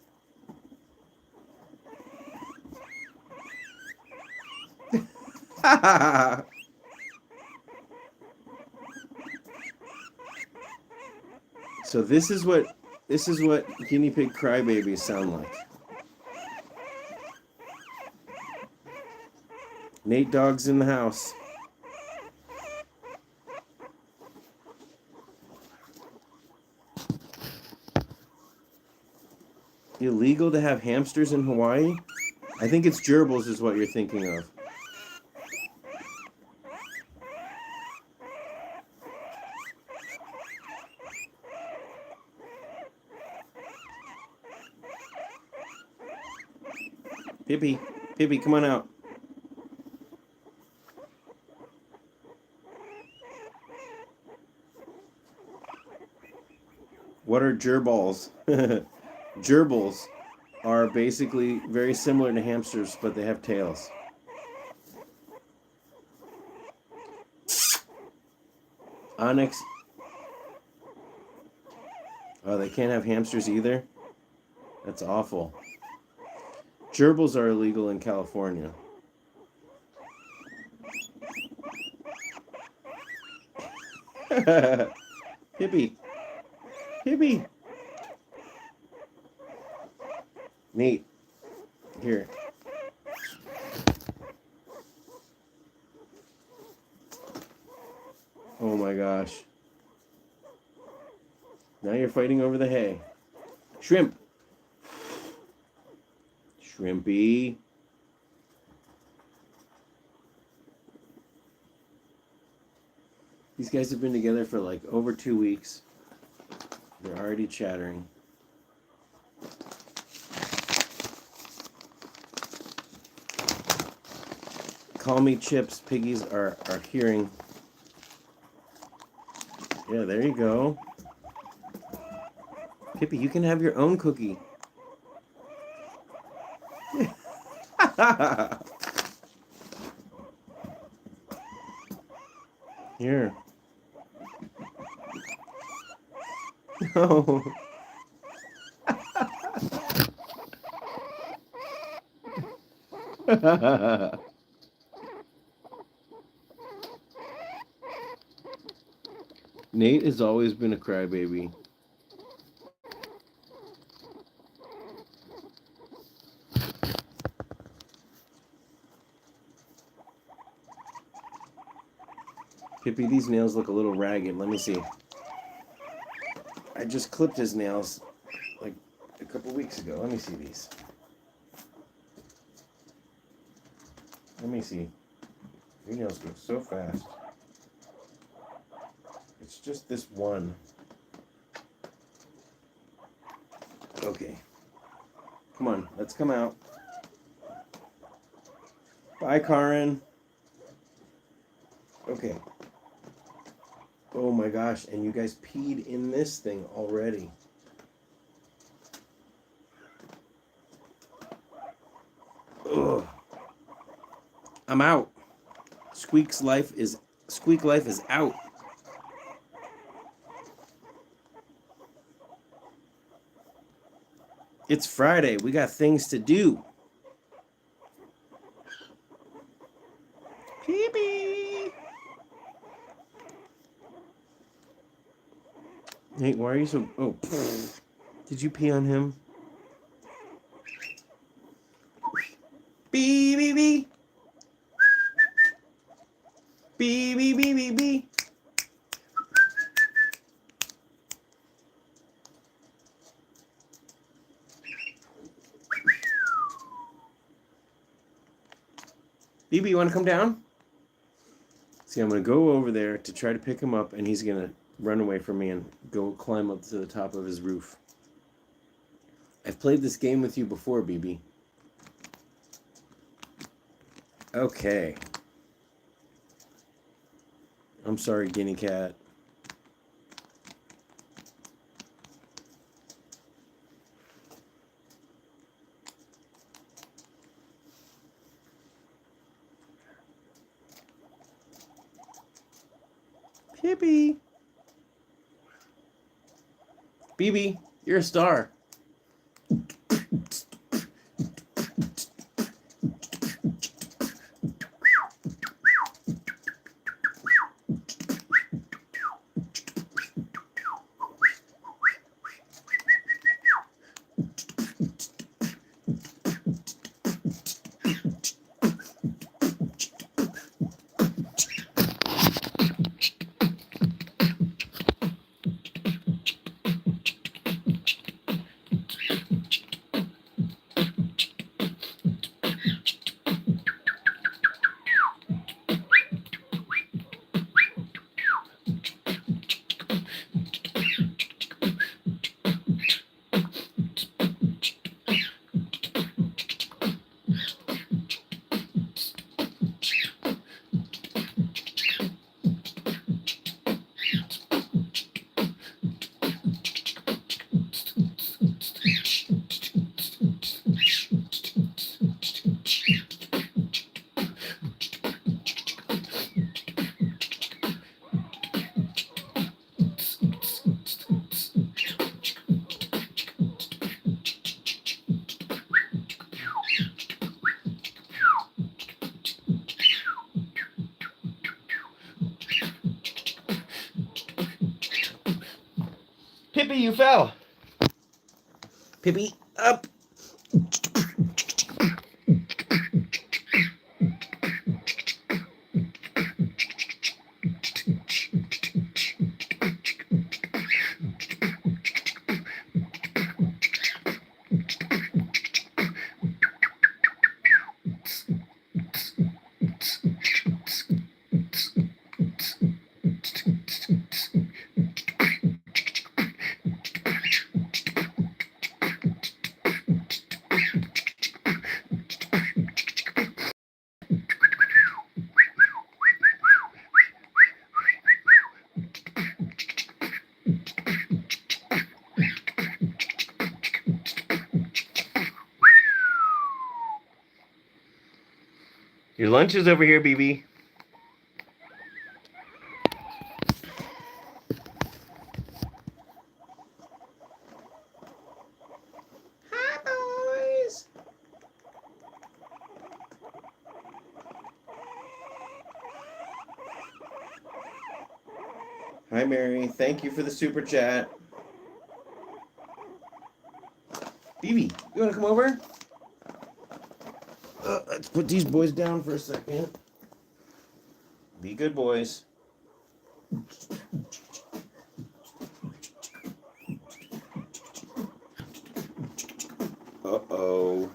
So this is what guinea pig crybabies sound like. Nate Dogg's in the house. Illegal to have hamsters in Hawaii? I think it's gerbils is what you're thinking of. Pippi, come on out. What are gerbils? Gerbils are basically very similar to hamsters, but they have tails. Onyx Oh, they can't have hamsters either? That's awful. Gerbils are illegal in California. Hippie. Hippie. Neat. Here. Oh my gosh. Now you're fighting over the hay. Shrimp. Shrimpy. These guys have been together for like over 2 weeks. They're already chattering. Call me Chips. Piggies are hearing. Yeah, there you go. Pippi, you can have your own cookie. Here. No. Nate has always been a crybaby. Pippi, these nails look a little ragged. Let me see. I just clipped his nails like a couple weeks ago. Let me see these. Let me see. Your nails go so fast. It's just this one. Okay. Come on, let's come out. Bye, Karin. Okay. Oh my gosh, and you guys peed in this thing already. Ugh. I'm out. Squeak life is out. It's Friday. We got things to do. Pee-pee. Nate, why are you so... Oh, did you pee on him? Bee, bee, bee. Bee, bee, bee, bee, bee. BB, you want to come down? See, I'm going to go over there to try to pick him up, and he's going to run away from me and go climb up to the top of his roof. I've played this game with you before, BB. Okay. I'm sorry, guinea cat. Pippi. BB, you're a star. Pippi, you fell. Pippi, up. Your lunch is over here, BB. Hi, boys. Hi, Mary. Thank you for the super chat. BB, you want to come over? Let's put these boys down for a second. Be good, boys. Uh-oh.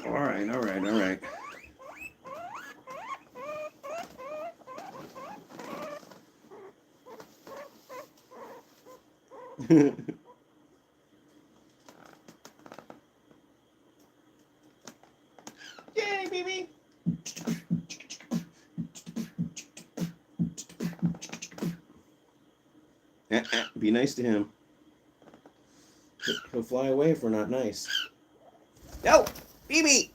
All right, all right, all right. Yay, BB. Be nice to him. He'll fly away if we're not nice. No, BB.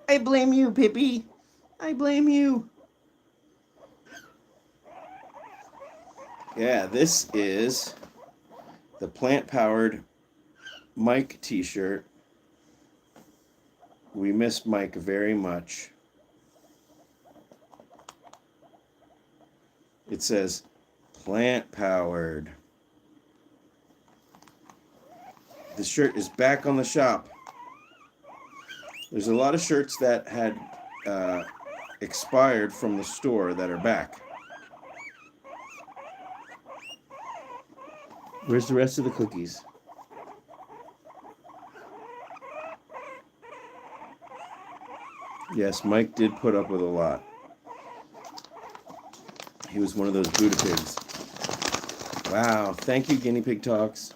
I blame you, Pippi. I blame you. Yeah, this is the plant-powered Mike t-shirt. We miss Mike very much. It says plant-powered. The shirt is back on the shop. There's a lot of shirts that had expired from the store that are back. Where's the rest of the cookies? Yes, Mike did put up with a lot. He was one of those Buddha pigs. Wow, thank you, Guinea Pig Talks.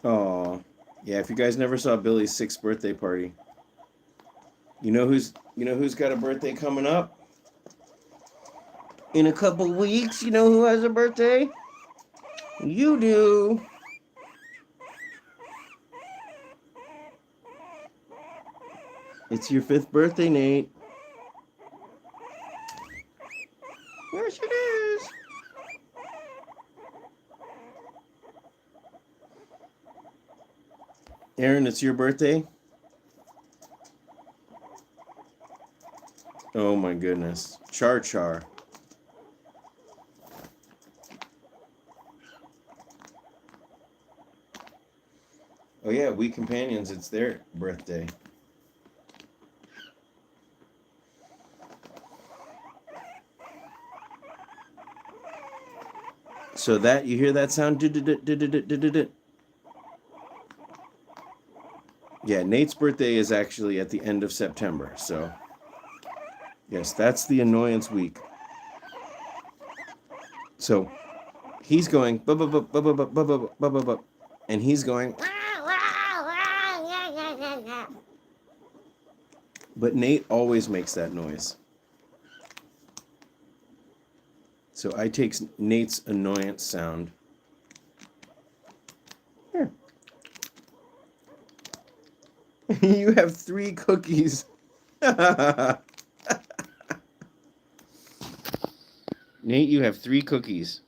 Oh, yeah. If you guys never saw Billy's 6th birthday party, you know who's got a birthday coming up in a couple weeks. You know who has a birthday? You do. It's your 5th birthday, Nate. Yes, it is. Aaron, it's your birthday? Oh my goodness. Char. Oh yeah, We Companions, it's their birthday. So that, you hear that sound? Yeah, Nate's birthday is actually at the end of September, so yes, that's the annoyance week. So he's going and he's going, but Nate always makes that noise. So I take Nate's annoyance sound. Here. You have 3 cookies. Nate, you have 3 cookies.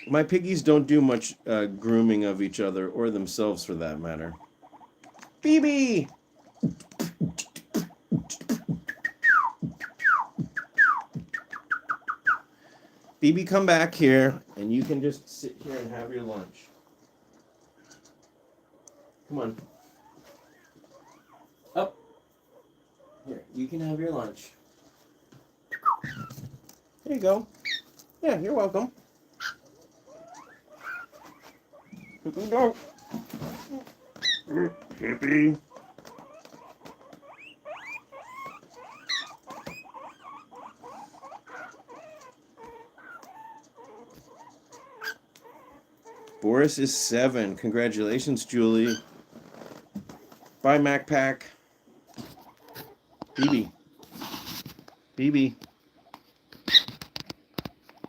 My piggies don't do much grooming of each other or themselves for that matter. Phoebe! Phoebe, come back here and you can just sit here and have your lunch. Come on. Up. Here, you can have your lunch. There you go. Yeah, you're welcome. Go. Hippie. Boris is 7. Congratulations, Julie. Bye, MacPack. Phoebe. Phoebe.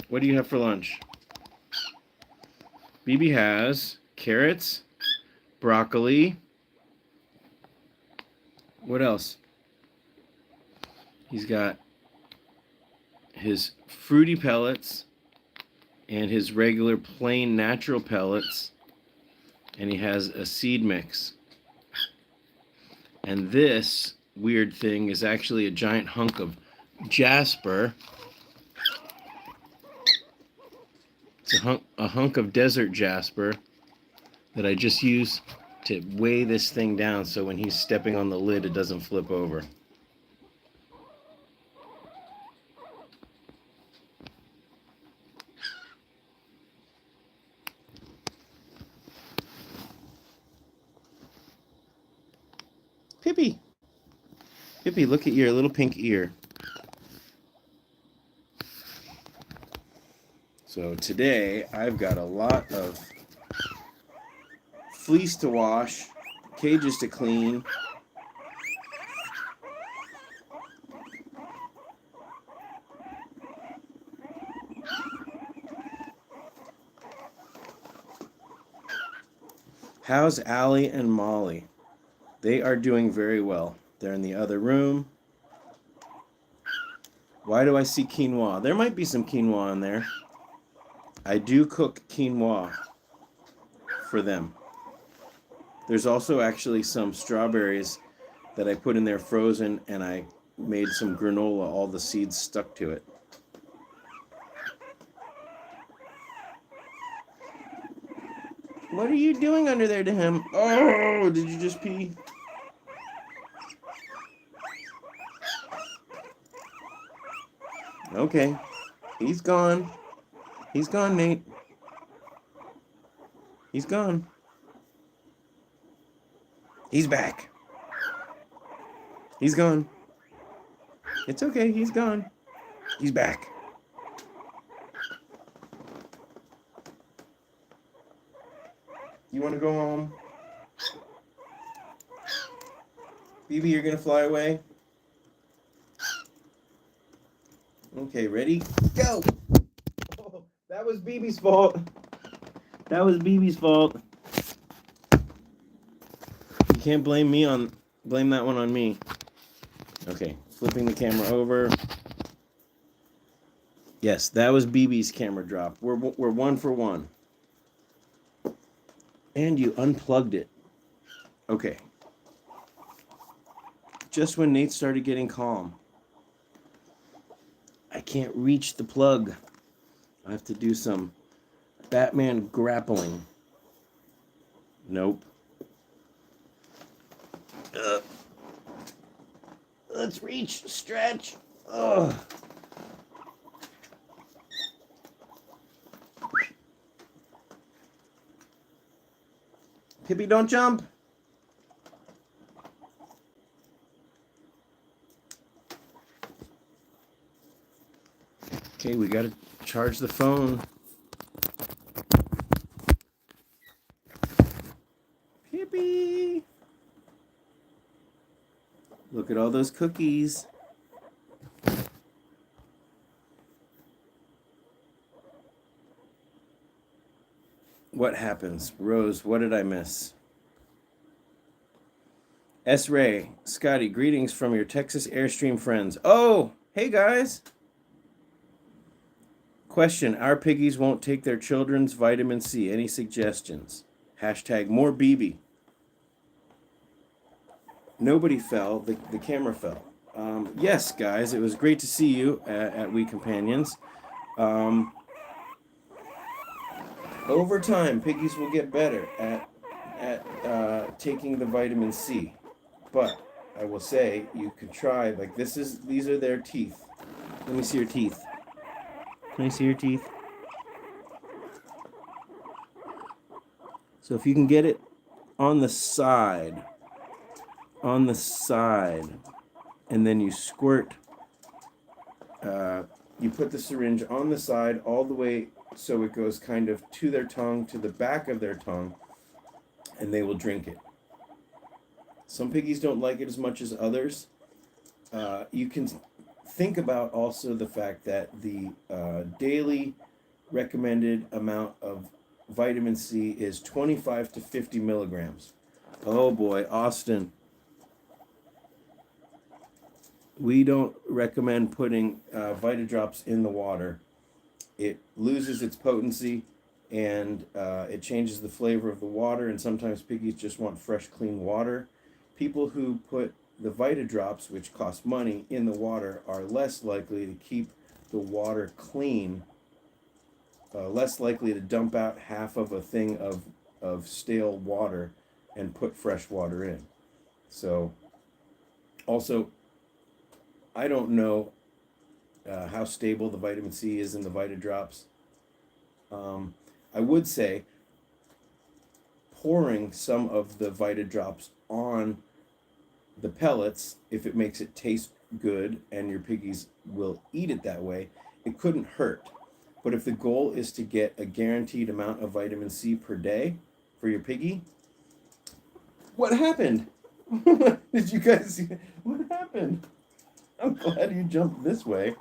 What do you have for lunch? Phoebe has carrots, broccoli. What else? He's got his fruity pellets and his regular plain natural pellets. And he has a seed mix. And this weird thing is actually a giant hunk of jasper. It's a hunk of desert jasper that I just use to weigh this thing down so when he's stepping on the lid it doesn't flip over. Pippi! Pippi, look at your little pink ear. So today I've got a lot of fleece to wash, cages to clean. How's Allie and Molly? They are doing very well. They're in the other room. Why do I see quinoa? There might be some quinoa in there. I do cook quinoa for them. There's also actually some strawberries that I put in there frozen, and I made some granola. All the seeds stuck to it. What are you doing under there to him? Oh, did you just pee? Okay, he's gone. He's gone, Nate. He's gone. He's back. He's gone. It's okay, he's gone. He's back. You want to go home? Phoebe, you're going to fly away? Okay, ready? Go! Oh, that was BB's fault. That was BB's fault. You can't blame that one on me. Okay, flipping the camera over. Yes, that was BB's camera drop. We're 1 for 1. And you unplugged it. Okay. Just when Nate started getting calm. I can't reach the plug. I have to do some Batman grappling. Nope. Let's reach, stretch. Ugh. Pippi, don't jump. Okay, we gotta charge the phone. Pippi! Look at all those cookies. What happens? Rose, what did I miss? S. Ray, Scotty, greetings from your Texas Airstream friends. Oh, hey guys. Question, our piggies won't take their children's vitamin C. Any suggestions? Hashtag more BB. Nobody fell. The camera fell. Yes, guys, it was great to see you at We Companions. Over time, piggies will get better at taking the vitamin C. But I will say you could try, like these are their teeth. Let me see your teeth. Can I see your teeth? So if you can get it on the side, and then you squirt, you put the syringe on the side all the way so it goes kind of to their tongue, to the back of their tongue, and they will drink it. Some piggies don't like it as much as others. You can think about also the fact that the daily recommended amount of vitamin C is 25 to 50 milligrams. Oh boy, Austin. We don't recommend putting Vitadrops in the water. It loses its potency and it changes the flavor of the water, and sometimes piggies just want fresh, clean water. People who put the Vitadrops, which cost money, in the water are less likely to keep the water clean, less likely to dump out half of a thing of stale water and put fresh water in. So, also, I don't know how stable the vitamin C is in the Vitadrops. I would say pouring some of the Vitadrops on the pellets, if it makes it taste good and your piggies will eat it that way, it couldn't hurt. But if the goal is to get a guaranteed amount of vitamin C per day for your piggy, what happened? Did you guys see? What happened? I'm glad you jumped this way.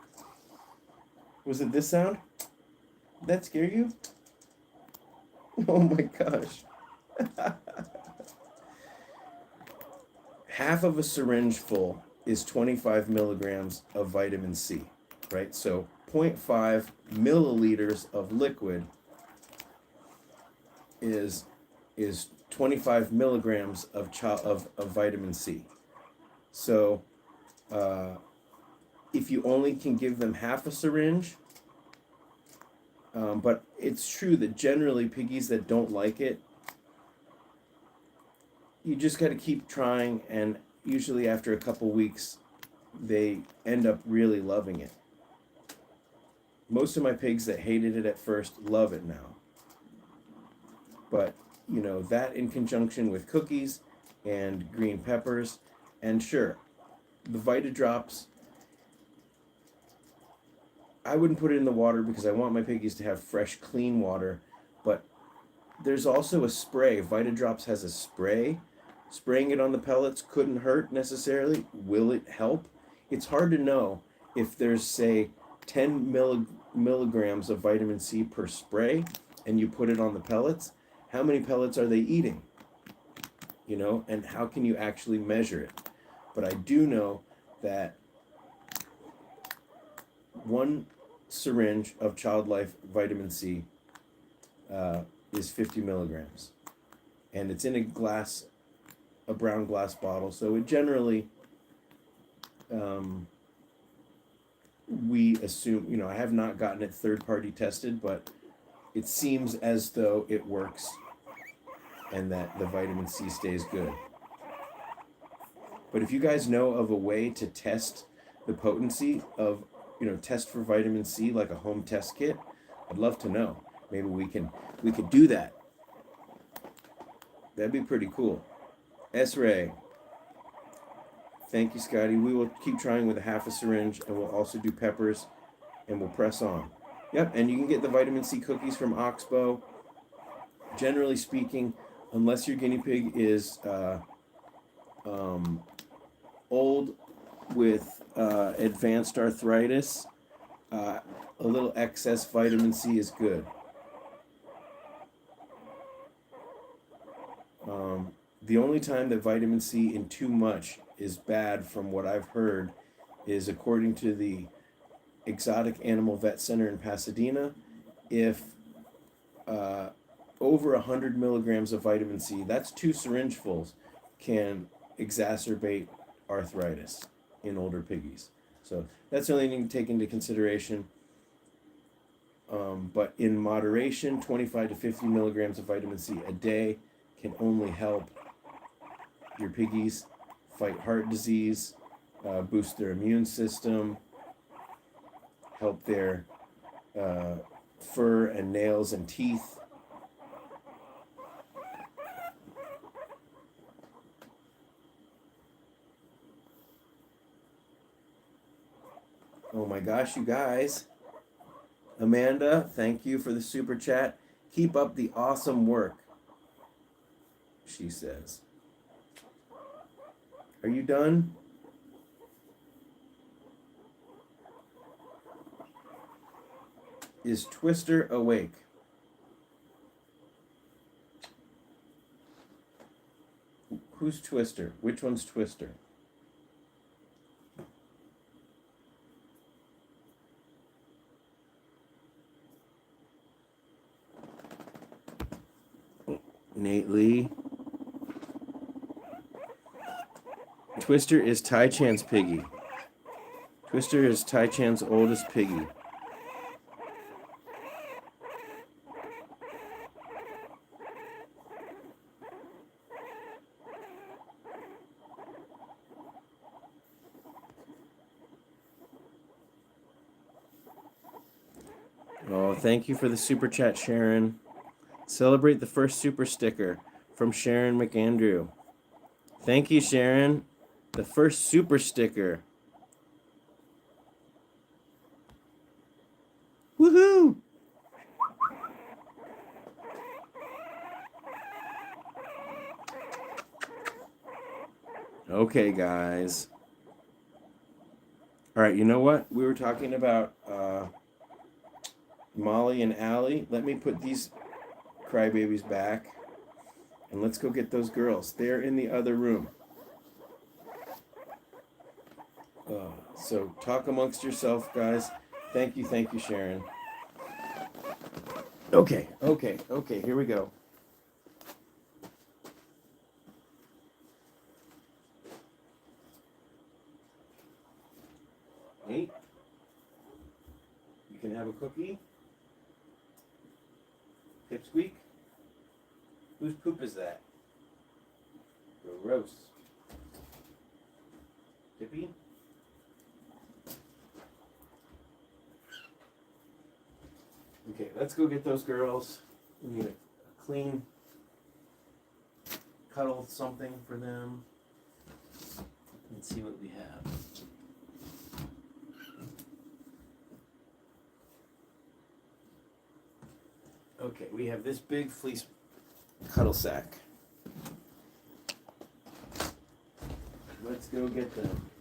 Was it this sound? Did that scare you? Oh my gosh. Half of a syringe full is 25 milligrams of vitamin C, right? So 0.5 milliliters of liquid is 25 milligrams of vitamin C. So if you only can give them half a syringe, but it's true that generally piggies that don't like it, you just got to keep trying, and usually after a couple weeks, they end up really loving it. Most of my pigs that hated it at first love it now. But, you know, that in conjunction with cookies and green peppers, and sure, the Vitadrops, I wouldn't put it in the water because I want my piggies to have fresh, clean water, but there's also a spray. Vitadrops has a spray. Spraying it on the pellets couldn't hurt necessarily. Will it help? It's hard to know if there's, say, 10 milligrams of vitamin C per spray and you put it on the pellets. How many pellets are they eating? You know, and how can you actually measure it? But I do know that one syringe of Child Life vitamin C is 50 milligrams. And it's in a brown glass bottle. So it generally, we assume, you know, I have not gotten it third-party tested, but it seems as though it works and that the vitamin C stays good. But if you guys know of a way to test the potency of, you know, test for vitamin C, like a home test kit, I'd love to know. Maybe we could do that. That'd be pretty cool. S-Ray. Thank you, Scotty. We will keep trying with a half a syringe, and we'll also do peppers, and we'll press on. Yep, and you can get the vitamin C cookies from Oxbow. Generally speaking, unless your guinea pig is old with advanced arthritis, a little excess vitamin C is good. the only time that vitamin C in too much is bad, from what I've heard, is according to the Exotic Animal Vet Center in Pasadena, if over 100 milligrams of vitamin C, that's 2 syringefuls, can exacerbate arthritis in older piggies. So that's the only thing to take into consideration. But in moderation, 25 to 50 milligrams of vitamin C a day can only help your piggies fight heart disease, boost their immune system, help their fur and nails and teeth. Oh my gosh, you guys. Amanda, thank you for the super chat. Keep up the awesome work, she says. Are you done? Is Twister awake? Who's Twister? Which one's Twister? Nate Lee. Twister is Tai Chan's piggy. Twister is Tai Chan's oldest piggy. Oh, thank you for the super chat, Sharon. Celebrate the first super sticker from Sharon McAndrew. Thank you, Sharon. The first super sticker. Woohoo! Okay, guys. All right, you know what? We were talking about Molly and Allie. Let me put these crybabies back, and let's go get those girls. They're in the other room. So talk amongst yourself, guys. Thank you, Sharon. Okay, here we go. Nate, you can have a cookie. Pipsqueak, whose poop is that? Gross. Tippy? Okay, let's go get those girls. We need a clean cuddle something for them. Let's see what we have. Okay, we have this big fleece cuddle sack. Let's go get them.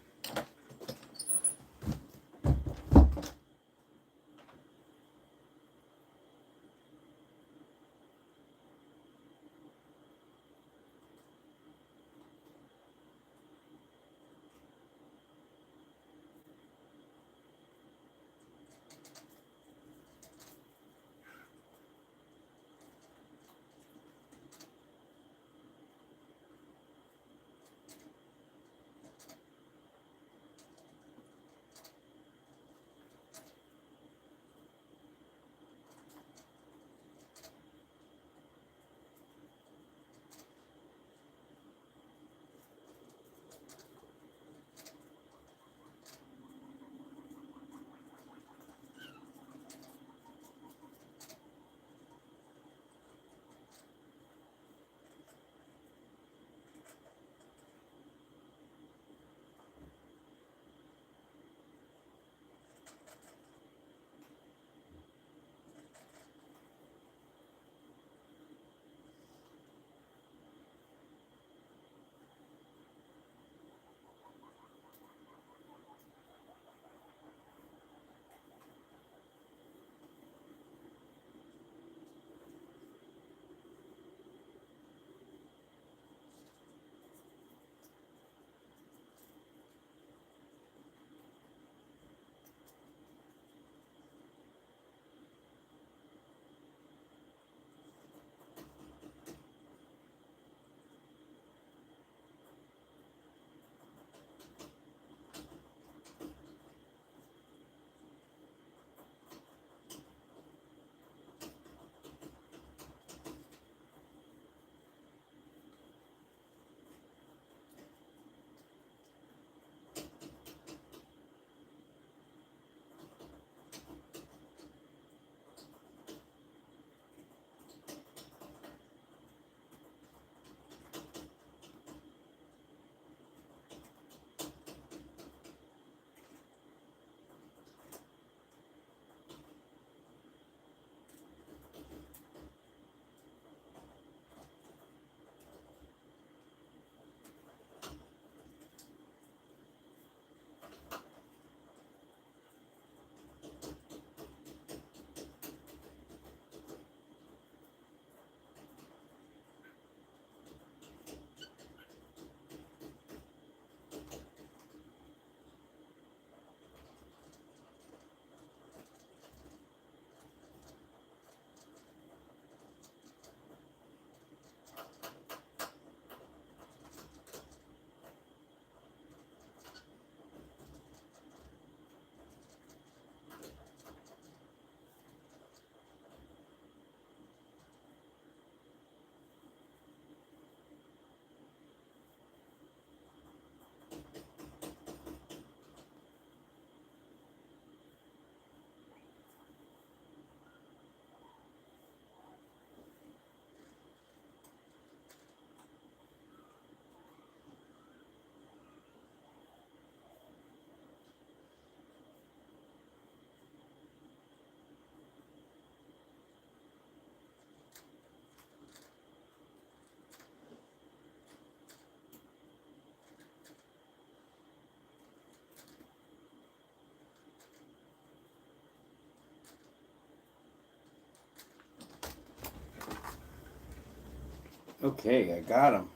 Okay, I got him.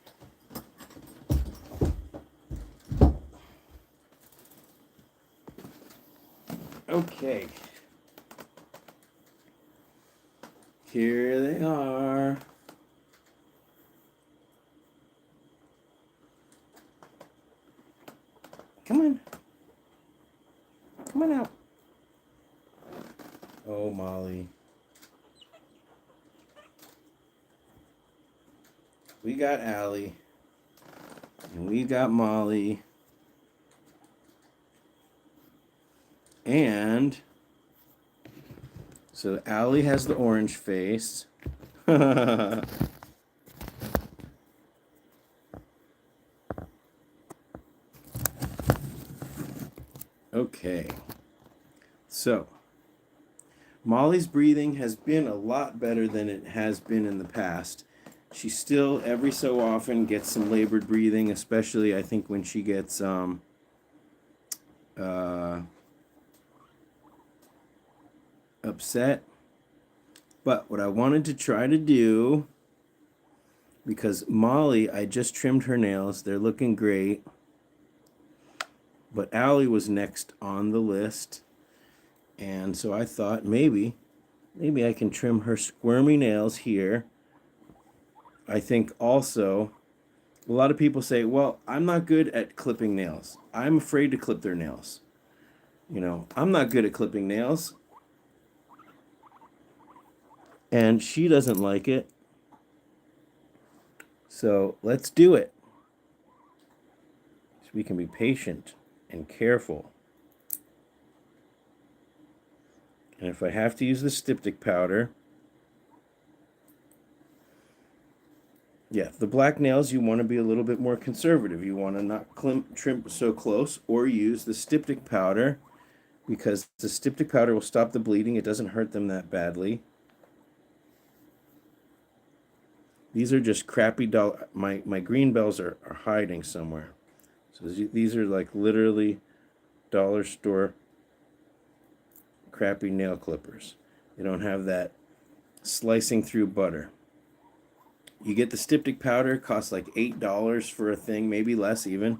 Okay. Here they are. Come on. Come on out. Oh, Molly. We got Allie. And we got Molly. And so Allie has the orange face. Okay. So Molly's breathing has been a lot better than it has been in the past. She still every so often gets some labored breathing, especially I think when she gets upset. But what I wanted to try to do, because Molly, I just trimmed her nails, they're looking great. But Allie was next on the list. And so I thought maybe I can trim her squirmy nails here. I think also a lot of people say, well, I'm not good at clipping nails. I'm afraid to clip their nails. You know, I'm not good at clipping nails. And she doesn't like it. So let's do it. So we can be patient and careful. And if I have to use the styptic powder, yeah, the black nails, you want to be a little bit more conservative. You want to not trim so close, or use the styptic powder, because the styptic powder will stop the bleeding. It doesn't hurt them that badly. These are just crappy my green bells are hiding somewhere. So these are like literally dollar store crappy nail clippers. They don't have that slicing through butter. You get the styptic powder, it costs like $8 for a thing, maybe less even,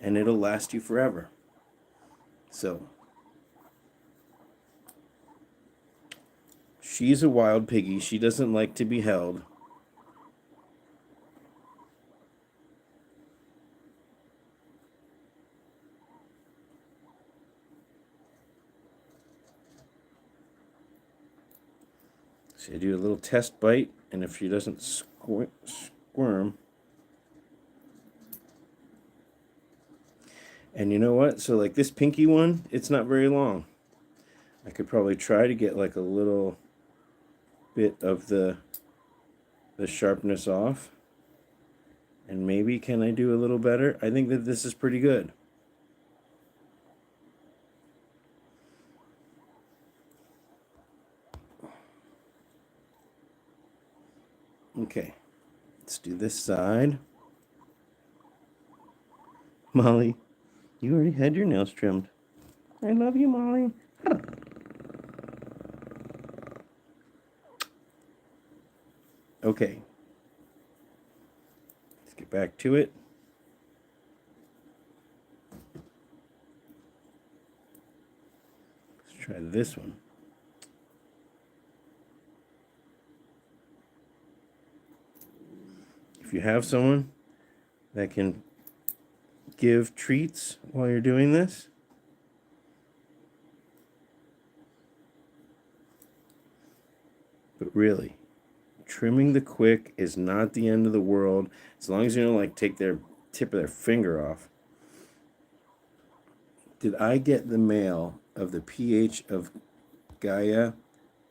and it'll last you forever. So she's a wild piggy. She doesn't like to be held. So I do a little test bite, and if she doesn't squirm. And you know what? So like this pinky one, it's not very long. I could probably try to get like a little bit of the sharpness off. And maybe can I do a little better? I think that this is pretty good. Okay, let's do this side. Molly, you already had your nails trimmed. I love you, Molly. Okay, let's get back to it. Let's try this one. If you have someone that can give treats while you're doing this, but really, trimming the quick is not the end of the world, as long as you don't like take their tip of their finger off. Did I get the mail of the pH of Gaia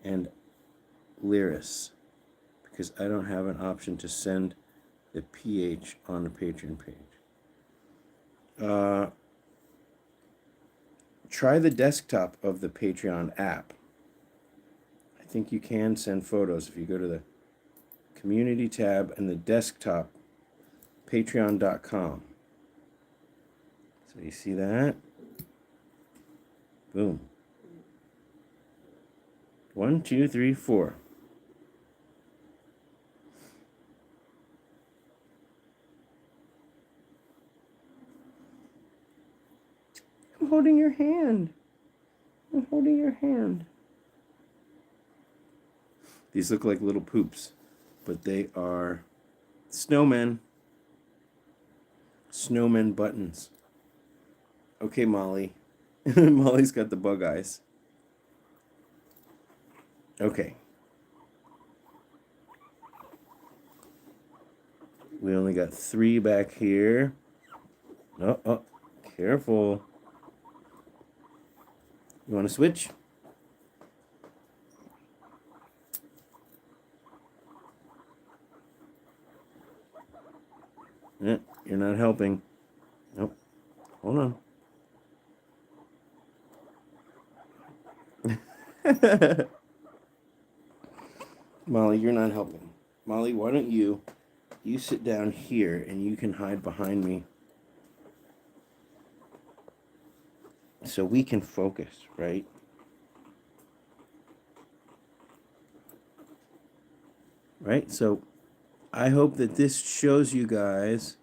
and Lyris? Because I don't have an option to send the pH on the Patreon page. Try the desktop of the Patreon app. I think you can send photos if you go to the community tab and the desktop, patreon.com. So you see that? Boom. 1, 2, 3, 4. holding your hand. I'm holding your hand. These look like little poops, but they are snowmen. Snowmen buttons. Okay, Molly. Molly's got the bug eyes. Okay. We only got 3 back here. Oh, careful. You want to switch? Yeah, you're not helping. Nope. Hold on. Molly, you're not helping. Molly, why don't you sit down here and you can hide behind me so we can focus, right? Right? So I hope that this shows you guys.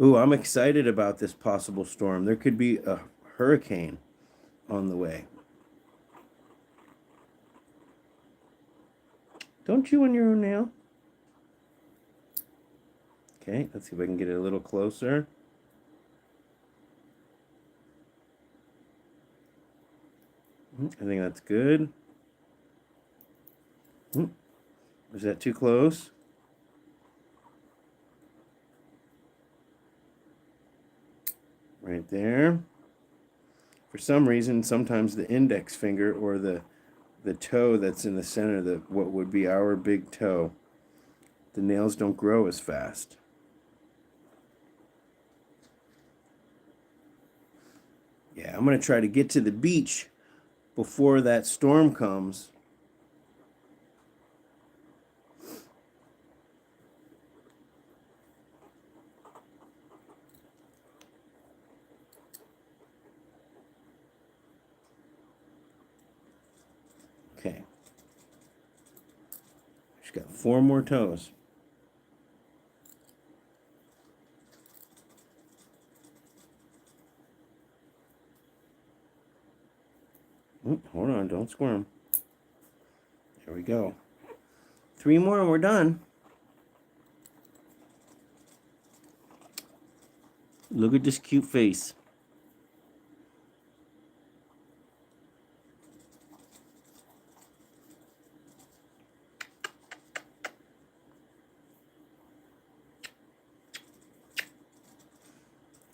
Ooh, I'm excited about this possible storm. There could be a hurricane on the way. Don't chew on your own nail. Okay, let's see if I can get it a little closer. I think that's good. Is that too close? Right there. For some reason, sometimes the index finger or the toe that's in the center, what would be our big toe, the nails don't grow as fast. Yeah, I'm going to try to get to the beach before that storm comes. Okay. She's got 4 more toes. Hold on, don't squirm. There we go. 3 more and we're done. Look at this cute face.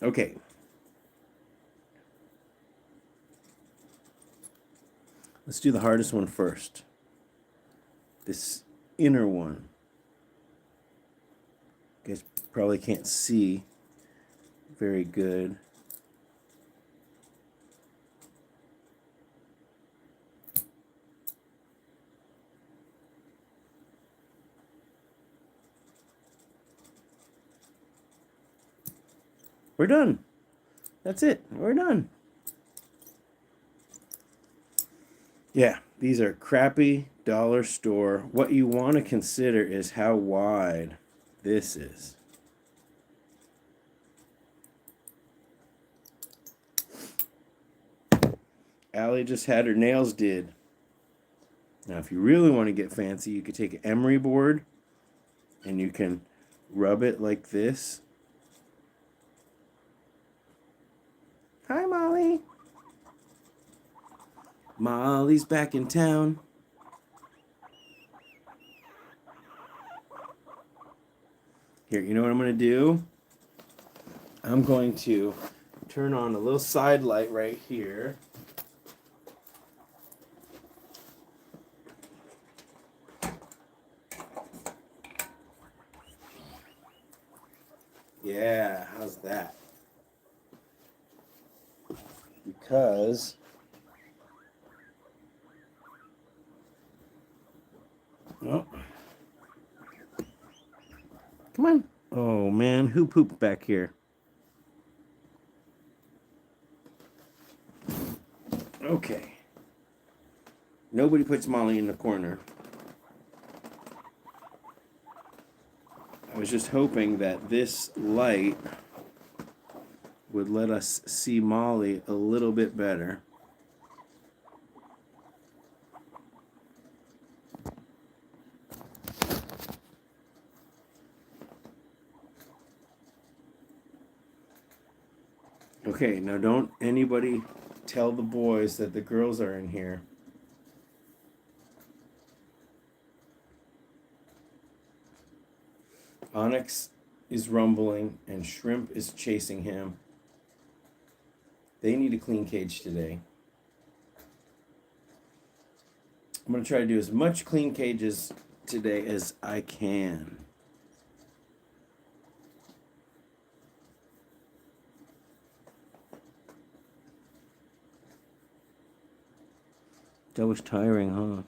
Okay. Let's do the hardest one first. This inner one. You guys probably can't see very good. We're done. That's it. We're done. Yeah, these are crappy dollar store. What you want to consider is how wide this is. Allie just had her nails did. Now, if you really want to get fancy, you could take an emery board and you can rub it like this. Hi, Molly. Molly's back in town. Here, you know what I'm going to do? I'm going to turn on a little side light right here. Yeah, how's that? Because oh, come on. Oh man, who pooped back here? Okay. Nobody puts Molly in the corner. I was just hoping that this light would let us see Molly a little bit better. Okay, now don't anybody tell the boys that the girls are in here. Onyx is rumbling and Shrimp is chasing him. They need a clean cage today. I'm going to try to do as much clean cages today as I can. That was tiring, huh?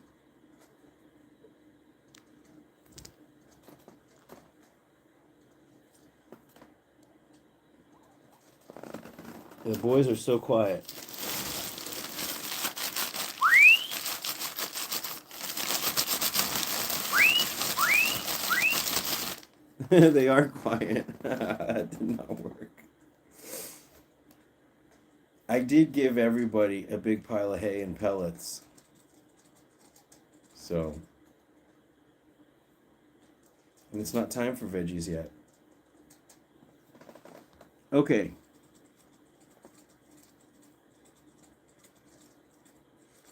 The boys are so quiet. They are quiet. That did not work. I did give everybody a big pile of hay and pellets. So. And it's not time for veggies yet. Okay.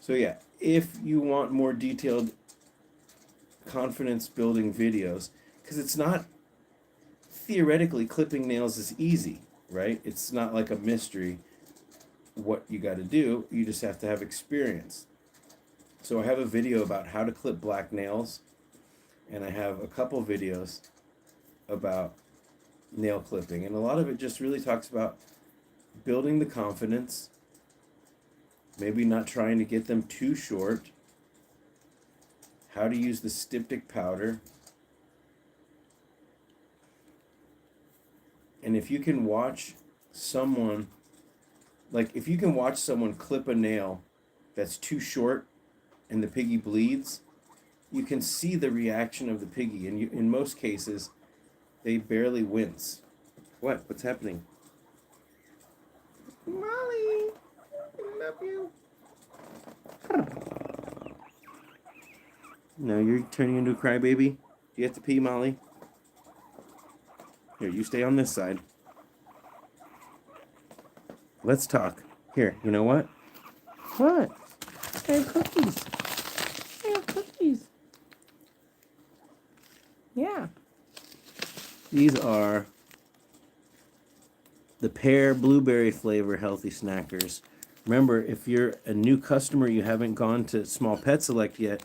So yeah, if you want more detailed confidence building videos, because it's not theoretically clipping nails is easy, right? It's not like a mystery what you got to do. You just have to have experience. So I have a video about how to clip black nails, and I have a couple videos about nail clipping, and a lot of it just really talks about building the confidence, maybe not trying to get them too short, how to use the styptic powder. And if you can watch someone, like if you can watch someone clip a nail that's too short and the piggy bleeds, you can see the reaction of the piggy. And in most cases, they barely wince. What? What's happening? Molly, I love you. No, you're turning into a crybaby. Do you have to pee, Molly? Here, you stay on this side. Let's talk. Here, you know what? What? I have cookies. I have cookies. Yeah. These are the pear blueberry flavor healthy snackers. Remember, if you're a new customer, you haven't gone to Small Pet Select yet,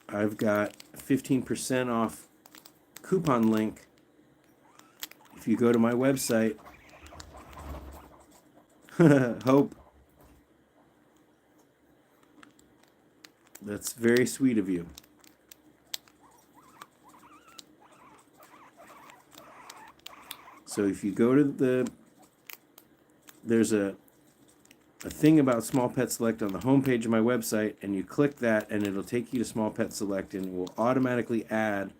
I've got 15% off coupon link. If you go to my website, Hope. That's very sweet of you. So if you go to there's a thing about Small Pet Select on the homepage of my website, and you click that, and it'll take you to Small Pet Select, and it will automatically add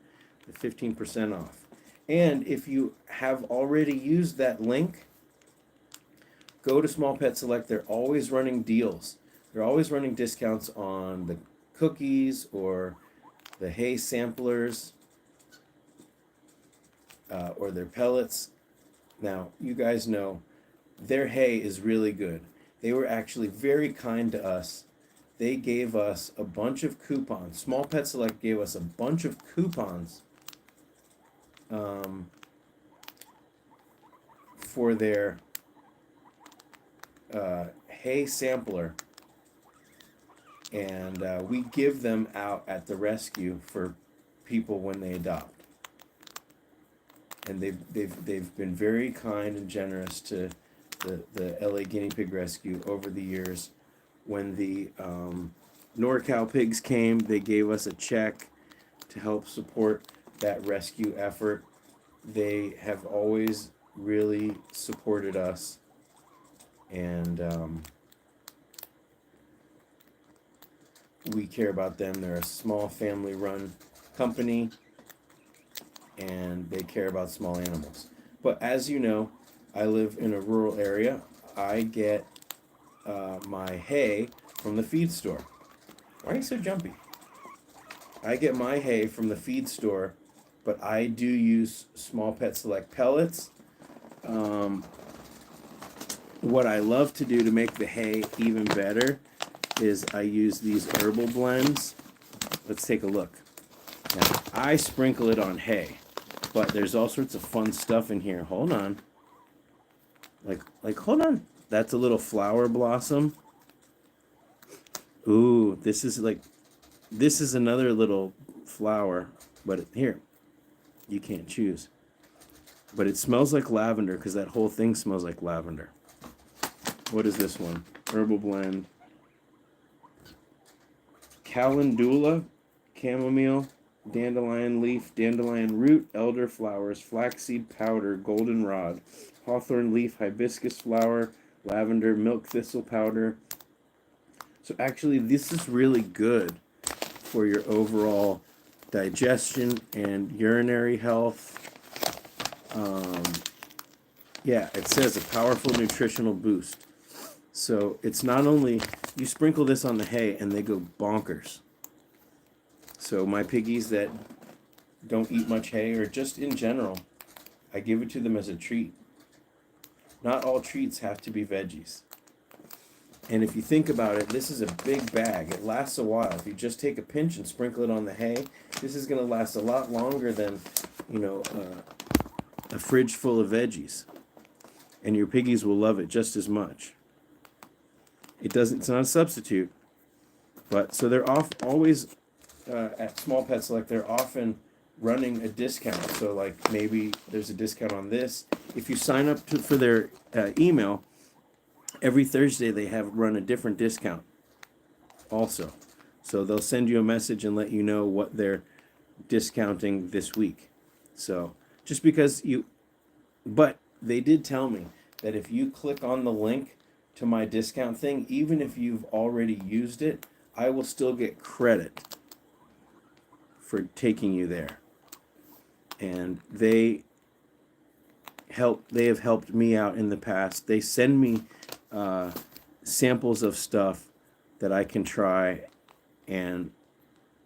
the 15% off. And if you have already used that link, go to Small Pet Select. They're always running deals. They're always running discounts on the cookies or the hay samplers or their pellets. Now, you guys know their hay is really good. They were actually very kind to us. They gave us a bunch of coupons. Small Pet Select gave us a bunch of coupons for their hay sampler. And we give them out at the rescue for people when they adopt. And they've been very kind and generous to the LA Guinea Pig Rescue over the years. When the NorCal pigs came, they gave us a check to help support that rescue effort. They have always really supported us, and we care about them. They're a small family-run company, and they care about small animals. But as you know, I live in a rural area. I get my hay from the feed store. Why are you so jumpy? I get my hay from the feed store, but I do use Small Pet Select pellets. What I love to do to make the hay even better is I use these herbal blends. Let's take a look. Now, I sprinkle it on hay, but there's all sorts of fun stuff in here. Hold on. Hold on. That's a little flower blossom. Ooh, this is another little flower, but here, you can't choose. But it smells like lavender because that whole thing smells like lavender. What is this one? Herbal blend. Calendula, chamomile, dandelion leaf, dandelion root, elder flowers, flaxseed powder, goldenrod, hawthorn leaf, hibiscus flower, lavender, milk thistle powder. So actually, this is really good for your overall digestion and urinary health. Yeah, it says a powerful nutritional boost. So it's not only, you sprinkle this on the hay and they go bonkers. So my piggies that don't eat much hay, or just in general, I give it to them as a treat. Not all treats have to be veggies. And if you think about it, this is a big bag. It lasts a while. If you just take a pinch and sprinkle it on the hay, this is going to last a lot longer than, a fridge full of veggies. And your piggies will love it just as much. It's not a substitute. But so they're always at Small Pet Select, they're often running a discount. So like maybe there's a discount on this. If you sign up for their email, every Thursday they have run a different discount also. So they'll send you a message and let you know what they're discounting this week. So just because but they did tell me that if you click on the link to my discount thing, even if you've already used it, I will still get credit for taking you there. And they have helped me out in the past. They send me samples of stuff that I can try, and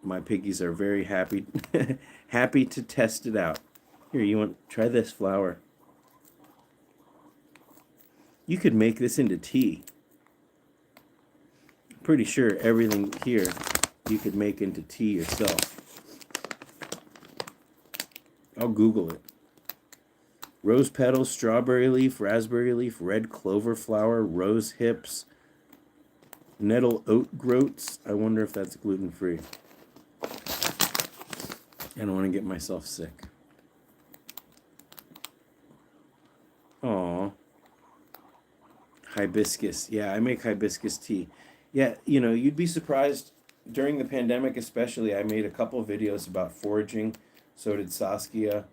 my piggies are very happy happy to test it out. Here, you want try this flower. You could make this into tea. Pretty sure everything here you could make into tea yourself. I'll Google it. Rose petals, strawberry leaf, raspberry leaf, red clover flower, rose hips, nettle oat groats. I wonder if that's gluten-free. I don't want to get myself sick. Aw. Hibiscus. Yeah, I make hibiscus tea. Yeah, you'd be surprised. During the pandemic especially, I made a couple of videos about foraging. So did Saskia.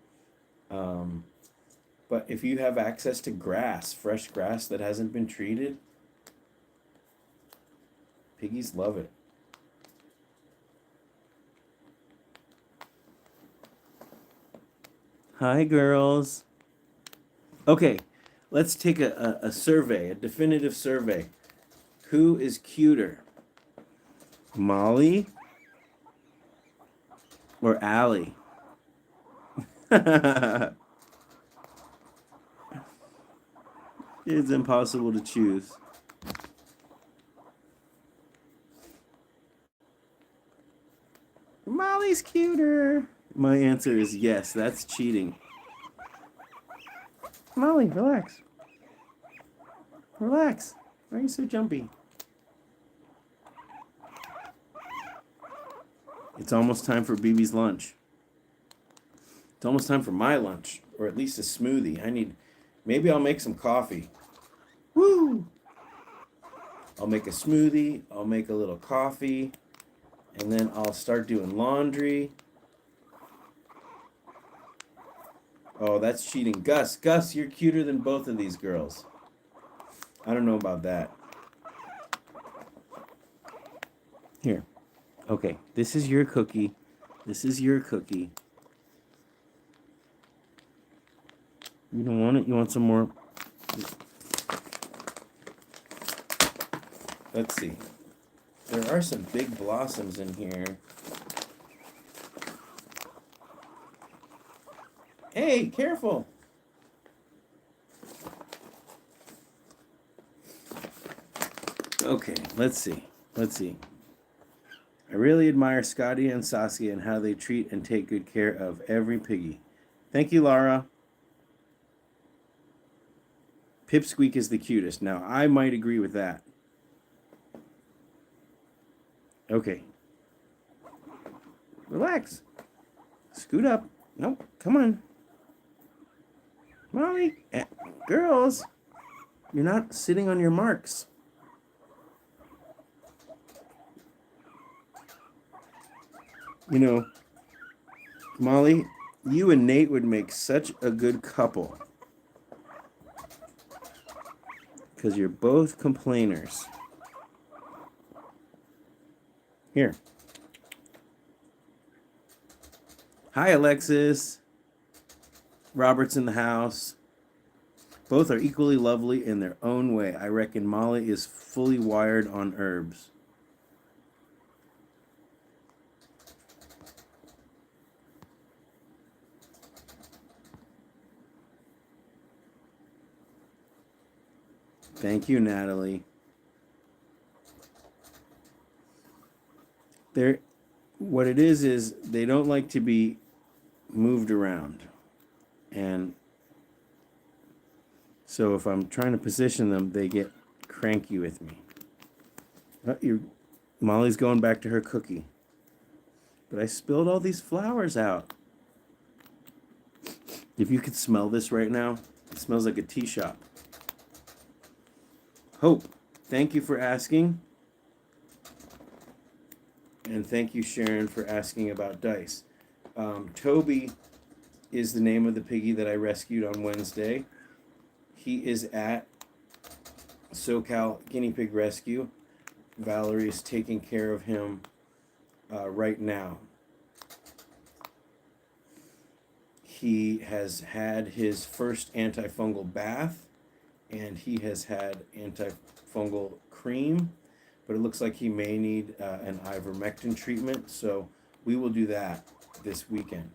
But if you have access to grass, fresh grass that hasn't been treated, piggies love it. Hi, girls. Okay, let's take a survey, a definitive survey. Who is cuter? Molly or Allie? It's impossible to choose. Molly's cuter. My answer is yes. That's cheating. Molly, relax. Relax. Why are you so jumpy? It's almost time for BB's lunch. It's almost time for my lunch, or at least a smoothie. Maybe I'll make some coffee. Woo! I'll make a smoothie, I'll make a little coffee, and then I'll start doing laundry. Oh, that's cheating. Gus, you're cuter than both of these girls. I don't know about that. Here. Okay, this is your cookie. This is your cookie. You don't want it? You want some more? Let's see. There are some big blossoms in here. Hey, careful! Okay, let's see. Let's see. I really admire Scotty and Saskia and how they treat and take good care of every piggy. Thank you, Laura. Pipsqueak is the cutest. Now, I might agree with that. Okay. Relax. Scoot up. Nope. Come on. Molly. Girls. You're not sitting on your marks. You know, Molly, you and Nate would make such a good couple. Because you're both complainers. Here. Hi, Alexis. Robert's in the house. Both are equally lovely in their own way. I reckon Molly is fully wired on herbs. Thank you, Natalie. What it is they don't like to be moved around. And so if I'm trying to position them, they get cranky with me. Molly's going back to her cookie. But I spilled all these flowers out. If you could smell this right now, it smells like a tea shop. Hope, thank you for asking. And thank you, Sharon, for asking about Dice. Toby is the name of the piggy that I rescued on Wednesday. He is at SoCal Guinea Pig Rescue. Valerie is taking care of him right now. He has had his first antifungal bath, and he has had antifungal cream, but it looks like he may need an ivermectin treatment, so we will do that this weekend.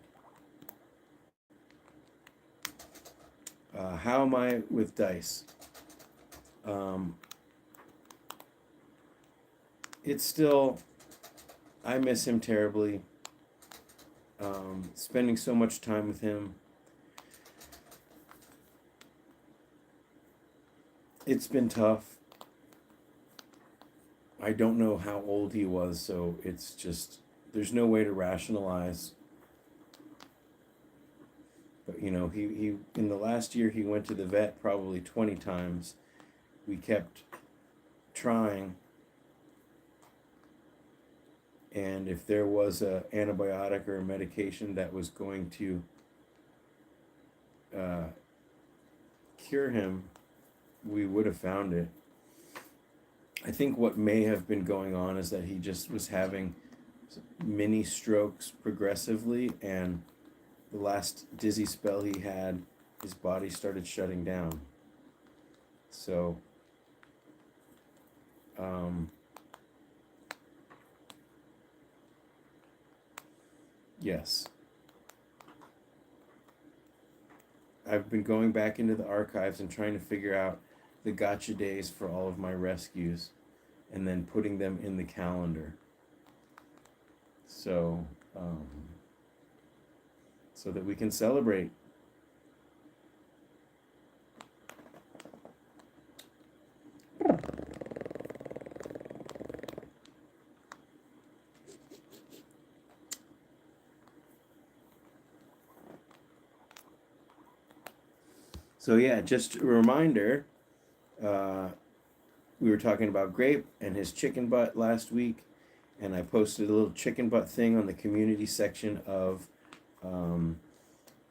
How am I with Dice? It's still, I miss him terribly. Spending so much time with him. It's been tough. I don't know how old he was, so it's just, there's no way to rationalize. But, you know, he in the last year, he went to the vet probably 20 times. We kept trying. And if there was an antibiotic or a medication that was going to cure him, we would have found it. I think what may have been going on is that he just was having mini strokes progressively, and the last dizzy spell he had, his body started shutting down. So, yes. I've been going back into the archives and trying to figure out the gotcha days for all of my rescues and then putting them in the calendar. So, so that we can celebrate. So yeah, just a reminder, we were talking about Grape and his chicken butt last week, and I posted a little chicken butt thing on the community section of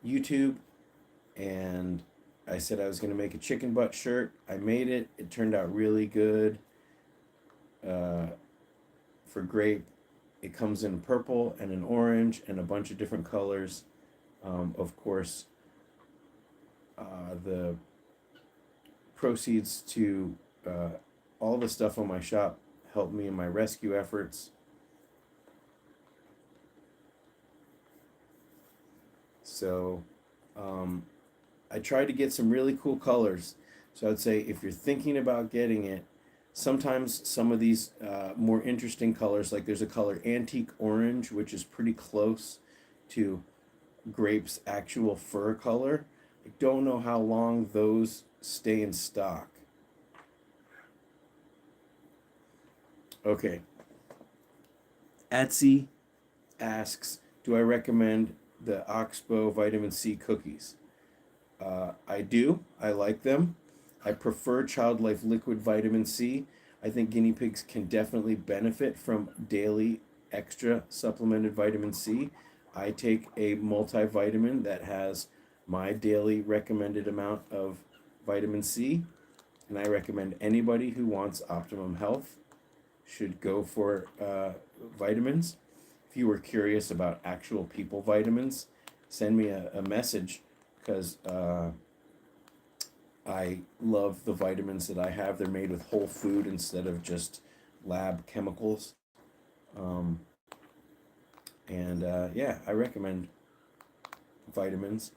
YouTube, and I said I was going to make a chicken butt shirt. I made it. It turned out really good. For Grape, it comes in purple and an orange and a bunch of different colors. Of course, the proceeds to all the stuff on my shop help me in my rescue efforts. So I tried to get some really cool colors. So I'd say if you're thinking about getting it, sometimes some of these more interesting colors, like there's a color antique orange, which is pretty close to grape's actual fur color. I don't know how long those stay in stock. Okay. Etsy asks, do I recommend the Oxbow vitamin C cookies? I do. I like them. I prefer Child Life liquid vitamin C. I think guinea pigs can definitely benefit from daily extra supplemented vitamin C. I take a multivitamin that has my daily recommended amount of vitamin C, and I recommend anybody who wants optimum health should go for vitamins. If you were curious about actual people vitamins, send me a message, because I love the vitamins that I have. They're made with whole food instead of just lab chemicals. Um, and yeah, I recommend vitamins.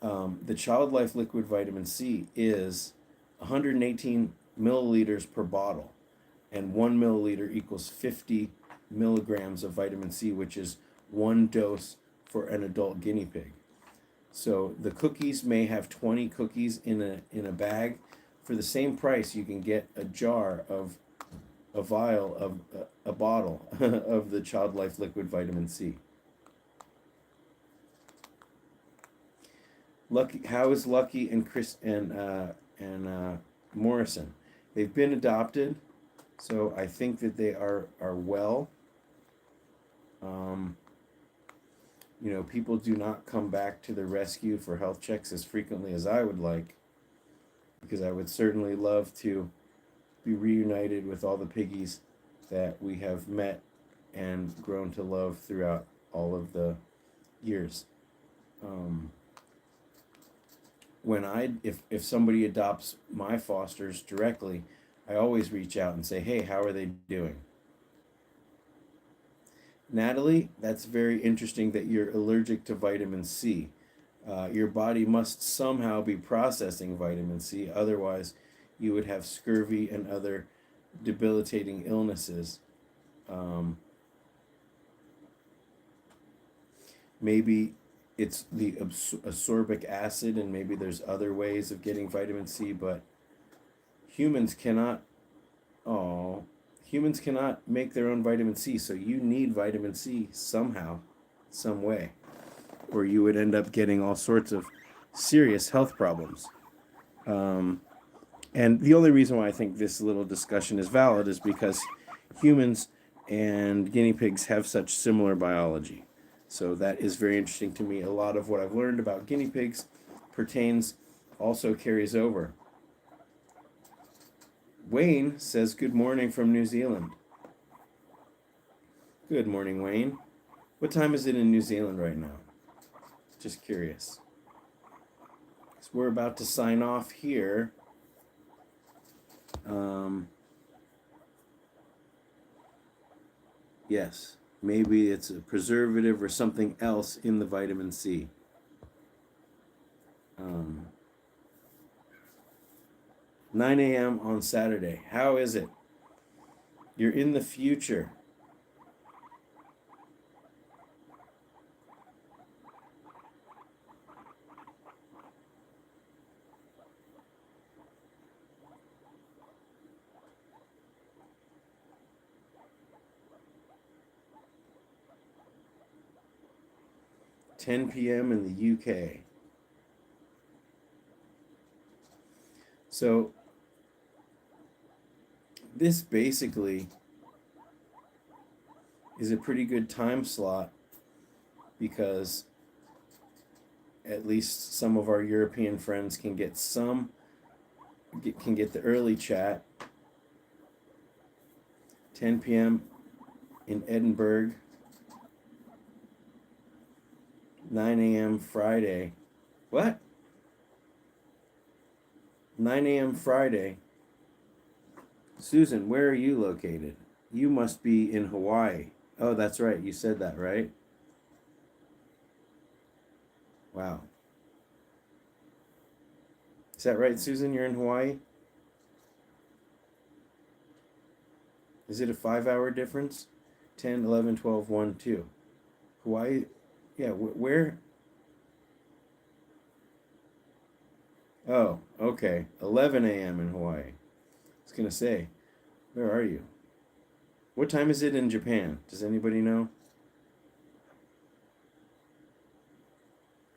The Child Life liquid vitamin C is 118 milliliters per bottle, and 1 milliliter equals 50 milligrams of vitamin C, which is one dose for an adult guinea pig. So the cookies may have 20 cookies in a bag. For the same price, you can get a jar of a vial of a bottle of the Child Life liquid vitamin C. Lucky, how is Lucky and Chris and Morrison? They've been adopted, so I think that they are well. You know, people do not come back to the rescue for health checks as frequently as I would like, because I would certainly love to be reunited with all the piggies that we have met and grown to love throughout all of the years. If somebody adopts my fosters directly, I always reach out and say, hey, how are they doing? Natalie, that's very interesting that you're allergic to vitamin C. Your body must somehow be processing vitamin C, otherwise you would have scurvy and other debilitating illnesses. Maybe it's the ascorbic acid, and maybe there's other ways of getting vitamin C, but humans cannot humans cannot make their own vitamin C, so you need vitamin C somehow, some way, or you would end up getting all sorts of serious health problems. And the only reason why I think this little discussion is valid is because humans and guinea pigs have such similar biology. So that is very interesting to me. A lot of what I've learned about guinea pigs also carries over. Wayne says good morning from New Zealand. Good morning, Wayne. What time is it in New Zealand right now? Just curious. So we're about to sign off here. Yes, maybe it's a preservative or something else in the vitamin C. 9 a.m. on Saturday. How is it? You're in the future. (10 p.m. in the UK). So this basically is a pretty good time slot, because at least some of our European friends can get the early chat. 10 p.m. in Edinburgh, 9 a.m. Friday. What? 9 a.m. Friday. Susan, where are you located? You must be in Hawaii. Oh, that's right. You said that, right? Wow. Is that right, Susan? You're in Hawaii? Is it a 5 hour difference? 10, 11, 12, 1, 2. Hawaii? Yeah, where? Oh, okay. 11 a.m. in Hawaii. I was going to say, where are you? What time is it in Japan? Does anybody know?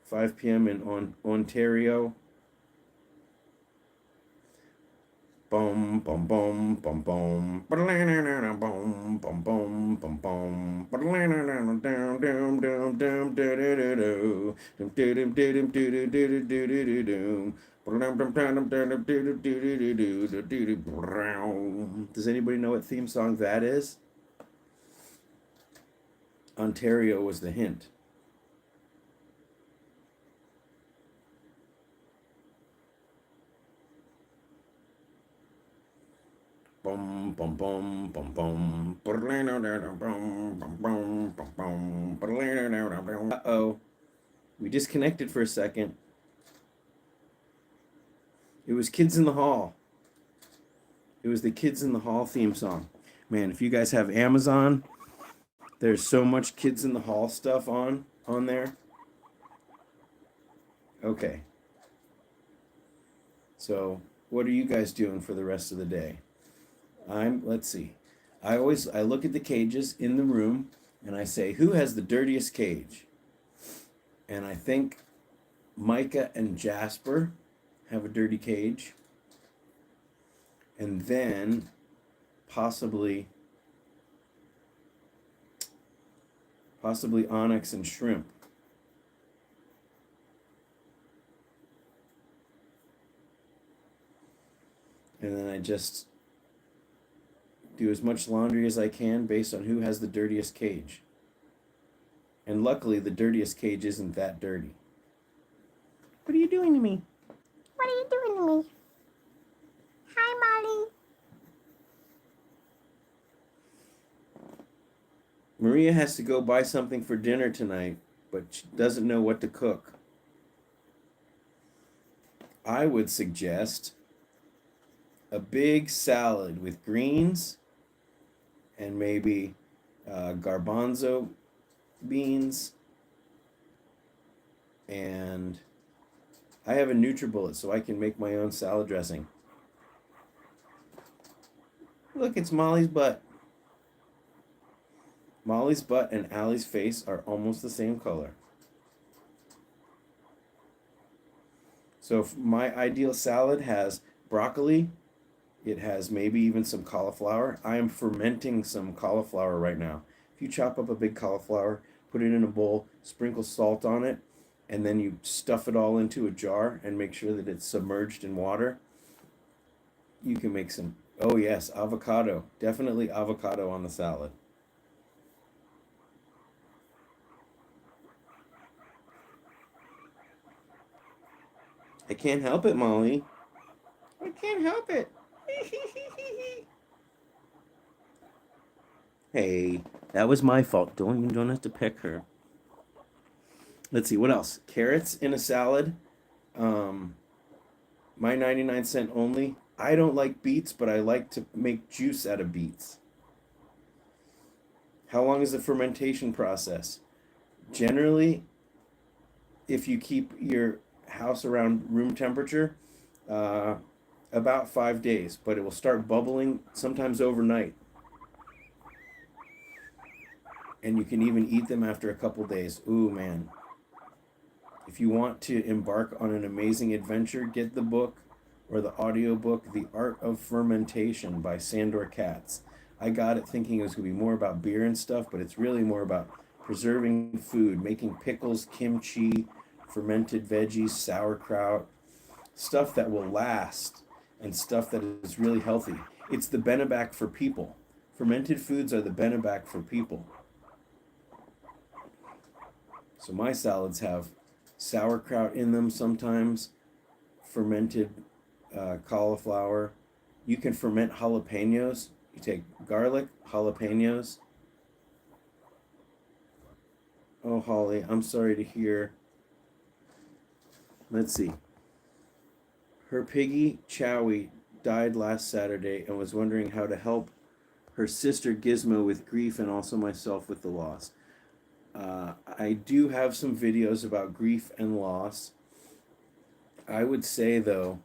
5 p.m. in Ontario. Boom, boom, boom, boom, boom. Boom, boom, boom, boom, boom. Does anybody know what theme song that is? Ontario was the hint. Boom, boom, boom, boom, boom. Uh-oh. We disconnected for a second. It was Kids in the Hall. It was the Kids in the Hall theme song. Man, if you guys have Amazon, there's so much Kids in the Hall stuff on there. Okay. So, what are you guys doing for the rest of the day? Let's see. I look at the cages in the room and I say, who has the dirtiest cage? And I think Micah and Jasper have a dirty cage. And then possibly Onyx and Shrimp. And then I just do as much laundry as I can based on who has the dirtiest cage. And luckily, the dirtiest cage isn't that dirty. What are you doing to me? What are you doing to me? Hi, Molly. Maria has to go buy something for dinner tonight, but she doesn't know what to cook. I would suggest a big salad with greens and maybe garbanzo beans. And I have a NutriBullet, so I can make my own salad dressing. Look, it's Molly's butt. Molly's butt and Allie's face are almost the same color. So my ideal salad has broccoli. It has maybe even some cauliflower. I am fermenting some cauliflower right now. If you chop up a big cauliflower, put it in a bowl, sprinkle salt on it, and then you stuff it all into a jar and make sure that it's submerged in water, you can make some, oh yes, avocado. Definitely avocado on the salad. I can't help it, Molly. I can't help it. Hey, that was my fault. You don't have to pick her. Let's see, what else? Carrots in a salad. My 99-cent only. I don't like beets, but I like to make juice out of beets. How long is the fermentation process? Generally, if you keep your house around room temperature, about 5 days, but it will start bubbling sometimes overnight. And you can even eat them after a couple days. Ooh, man. If you want to embark on an amazing adventure, get the book or the audio book, The Art of Fermentation by Sandor Katz. I got it thinking it was going to be more about beer and stuff, but it's really more about preserving food, making pickles, kimchi, fermented veggies, sauerkraut, stuff that will last and stuff that is really healthy. It's the Beneback for people. Fermented foods are the Beneback for people. So my salads have sauerkraut in them sometimes, fermented cauliflower. You can ferment jalapenos. You take garlic, jalapenos. Oh, Holly, I'm sorry to hear. Let's see. Her piggy, Chowie, died last Saturday and was wondering how to help her sister Gizmo with grief and also myself with the loss. I do have some videos about grief and loss. I would say, though,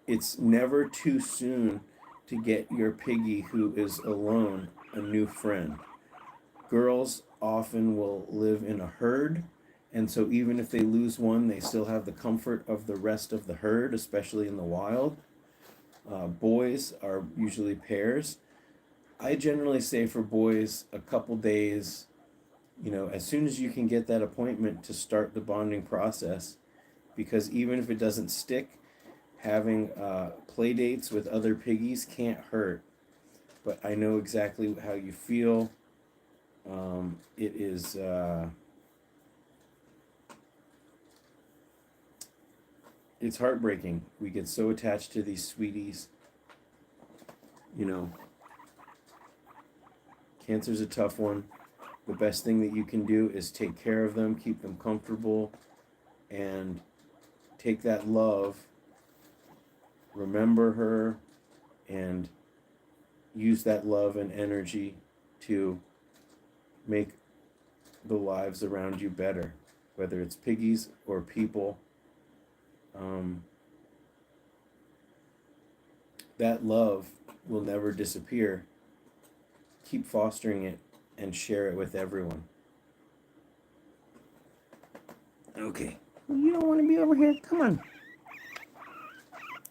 it's never too soon to get your piggy who is alone a new friend. Girls often will live in a herd, and so even if they lose one, they still have the comfort of the rest of the herd, especially in the wild. Boys are usually pairs. I generally say for boys, a couple days, as soon as you can get that appointment to start the bonding process, because even if it doesn't stick, having play dates with other piggies can't hurt. But I know exactly how you feel. It is it's heartbreaking. We get so attached to these sweeties. Cancer's a tough one. The best thing that you can do is take care of them, keep them comfortable, and take that love, remember her, and use that love and energy to make the lives around you better, whether it's piggies or people. That love will never disappear. Keep fostering it and share it with everyone. Okay. You don't want to be over here. Come on.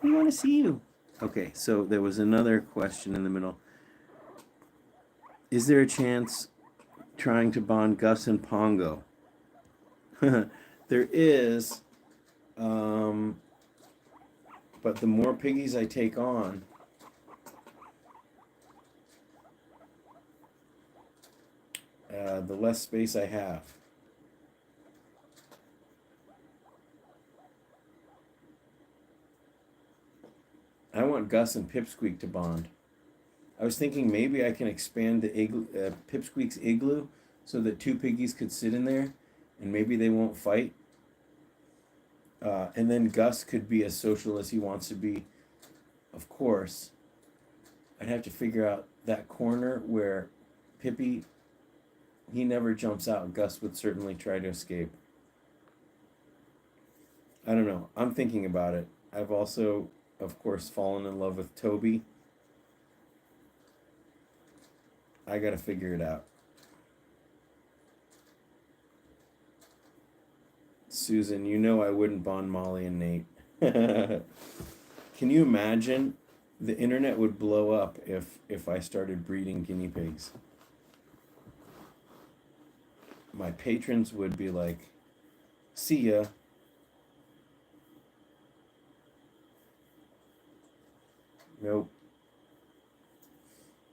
We want to see you. Okay, so there was another question in the middle. Is there a chance trying to bond Gus and Pongo? There is, but the more piggies I take on, the less space I have. I want Gus and Pipsqueak to bond. I was thinking maybe I can expand the Pipsqueak's igloo so that two piggies could sit in there, and maybe they won't fight. And then Gus could be as social as he wants to be. Of course, I'd have to figure out that corner where Pippy, he never jumps out. Gus would certainly try to escape. I don't know. I'm thinking about it. I've also, of course, fallen in love with Toby. I gotta figure it out. Susan, you know I wouldn't bond Molly and Nate. Can you imagine? The internet would blow up if I started breeding guinea pigs. My patrons would be like, see ya. Nope.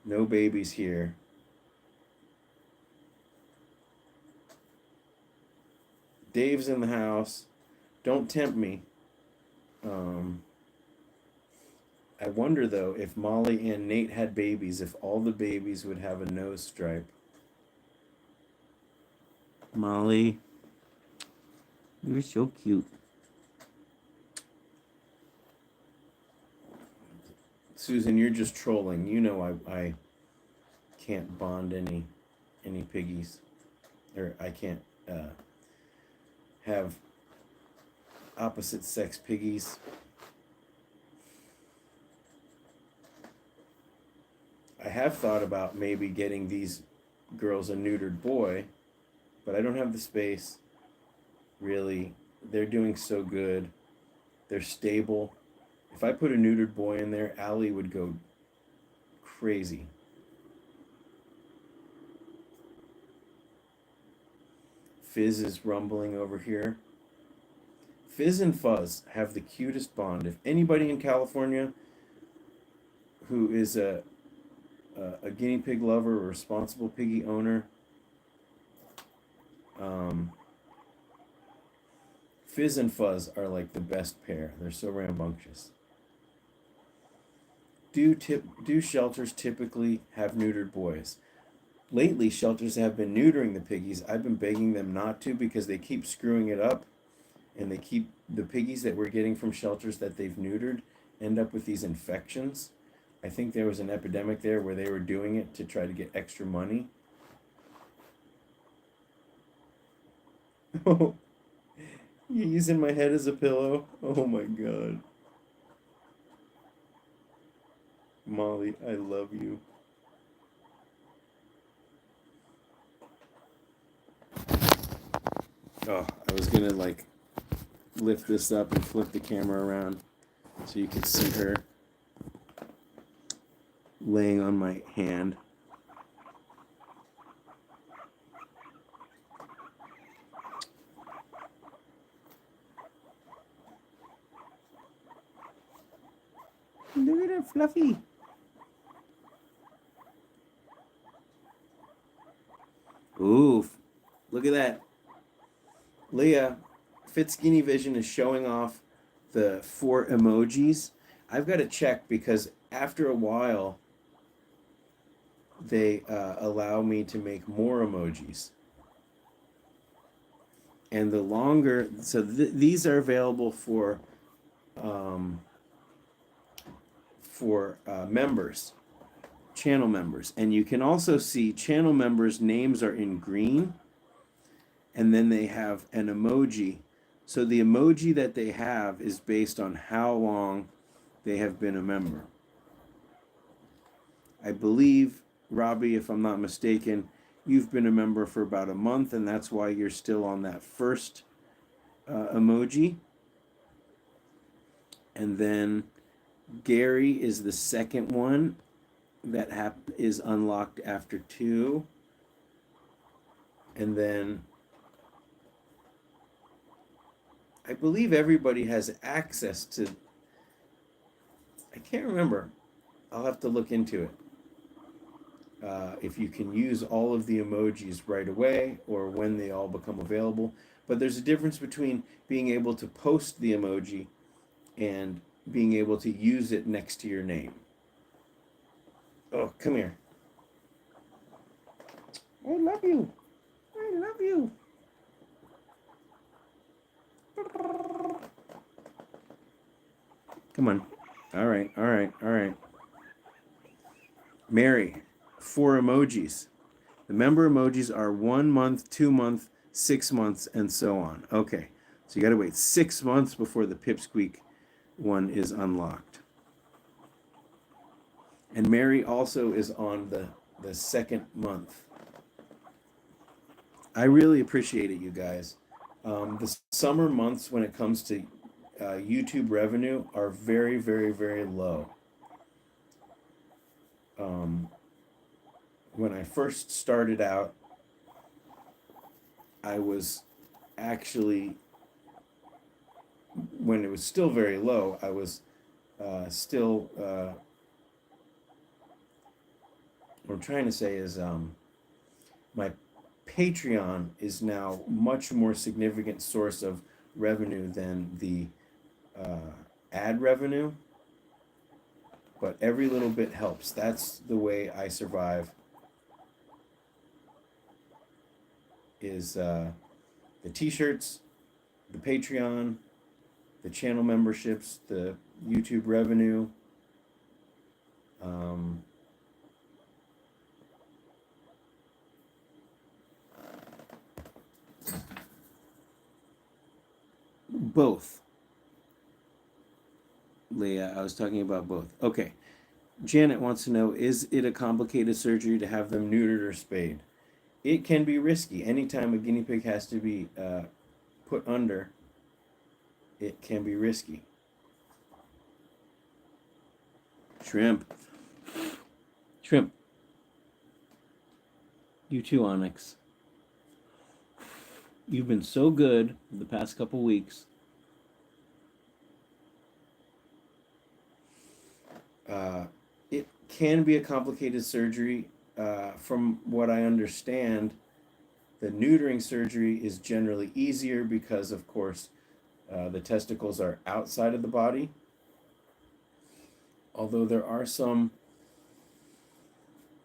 No babies here. Dave's in the house. Don't tempt me. I wonder, though, if Molly and Nate had babies, if all the babies would have a nose stripe. Molly, you're so cute. Susan, you're just trolling. You know I can't bond any piggies. Or I can't have opposite sex piggies. I have thought about maybe getting these girls a neutered boy, but I don't have the space. Really, they're doing so good. They're stable. If I put a neutered boy in there, Allie would go crazy. Fizz is rumbling over here. Fizz and Fuzz have the cutest bond. If anybody in California who is a guinea pig lover or responsible piggy owner, Fizz and Fuzz are like the best pair. They're so rambunctious. Do shelters typically have neutered boys? Lately, shelters have been neutering the piggies. I've been begging them not to because they keep screwing it up, and they keep the piggies that we're getting from shelters that they've neutered end up with these infections. I think there was an epidemic there where they were doing it to try to get extra money. Oh, you're using my head as a pillow? Oh my god. Molly, I love you. Oh, I was gonna like lift this up and flip the camera around so you could see her laying on my hand. Look at her, Fluffy. Ooh, look at that. Leah, Fit Skinny Vision is showing off the 4 emojis. I've got to check because after a while, they allow me to make more emojis. And the longer, so these are available for members, channel members. And you can also see channel members' names are in green, and then they have an emoji. So the emoji that they have is based on how long they have been a member. I believe, Robbie, if I'm not mistaken, you've been a member for about a month, and that's why you're still on that first emoji. And then Gary is the second one that is unlocked after 2. And then I believe everybody has access to, I can't remember. I'll have to look into it. If you can use all of the emojis right away or when they all become available. But there's a difference between being able to post the emoji and being able to use it next to your name. Oh, come here. I love you. I love you. Come on. All right, all right, all right. Mary, 4 emojis. The member emojis are 1 month, 2 month, 6 months, and so on. Okay, so you got to wait 6 months before the Pipsqueak one is unlocked. And Mary also is on the second month. I really appreciate it, you guys. The summer months when it comes to YouTube revenue are very, very, very low. When I first started out, I was actually, when it was still very low, I was still, what I'm trying to say is my Patreon is now much more significant source of revenue than the ad revenue, but every little bit helps. That's the way I survive, is the t-shirts, the Patreon, the channel memberships, the YouTube revenue, both. Leah, I was talking about both. Okay. Janet wants to know, is it a complicated surgery to have them neutered or spayed? It can be risky. Anytime a guinea pig has to be put under, it can be risky. Shrimp. Shrimp. You too, Onyx. You've been so good the past couple weeks. It can be a complicated surgery. From what I understand, the neutering surgery is generally easier because, of course, The testicles are outside of the body, although there are some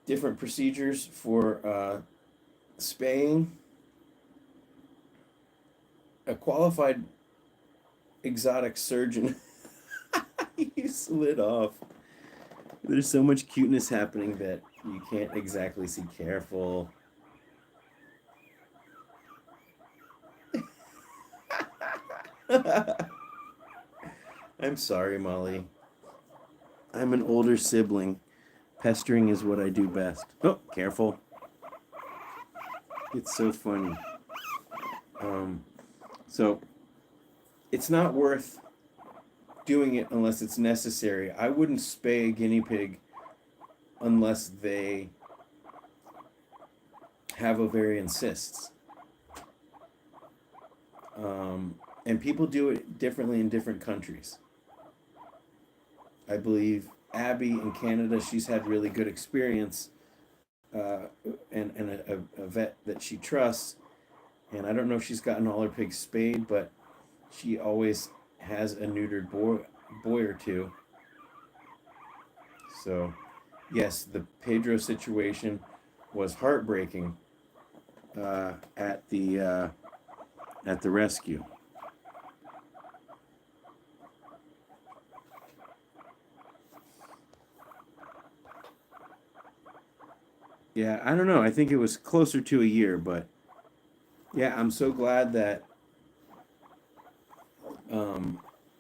different procedures for spaying. A qualified exotic surgeon. You slid off. There's so much cuteness happening that you can't exactly see. Careful. I'm sorry, Molly. I'm an older sibling. Pestering is what I do best. Oh, careful. It's so funny. So it's not worth doing it unless it's necessary. I wouldn't spay a guinea pig unless they have ovarian cysts. And people do it differently in different countries. I believe Abby in Canada, she's had really good experience, and a vet that she trusts. And I don't know if she's gotten all her pigs spayed, but she always has a neutered boy or two. So, yes, the Pedro situation was heartbreaking at the rescue. Yeah, I don't know. I think it was closer to a year, but yeah, I'm so glad that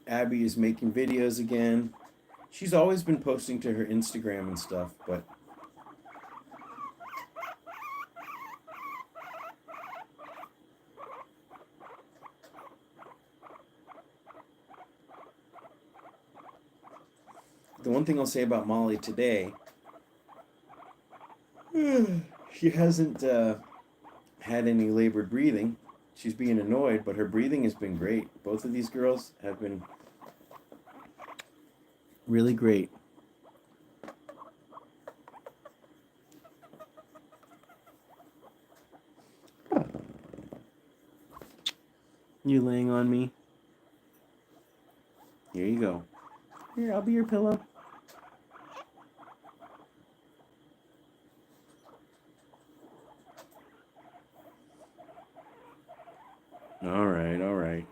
Abby is making videos again. She's always been posting to her Instagram and stuff, but the one thing I'll say about Molly today, she hasn't had any labored breathing. She's being annoyed, but her breathing has been great. Both of these girls have been really great. You laying on me? Here you go. Here, I'll be your pillow. All right, all right.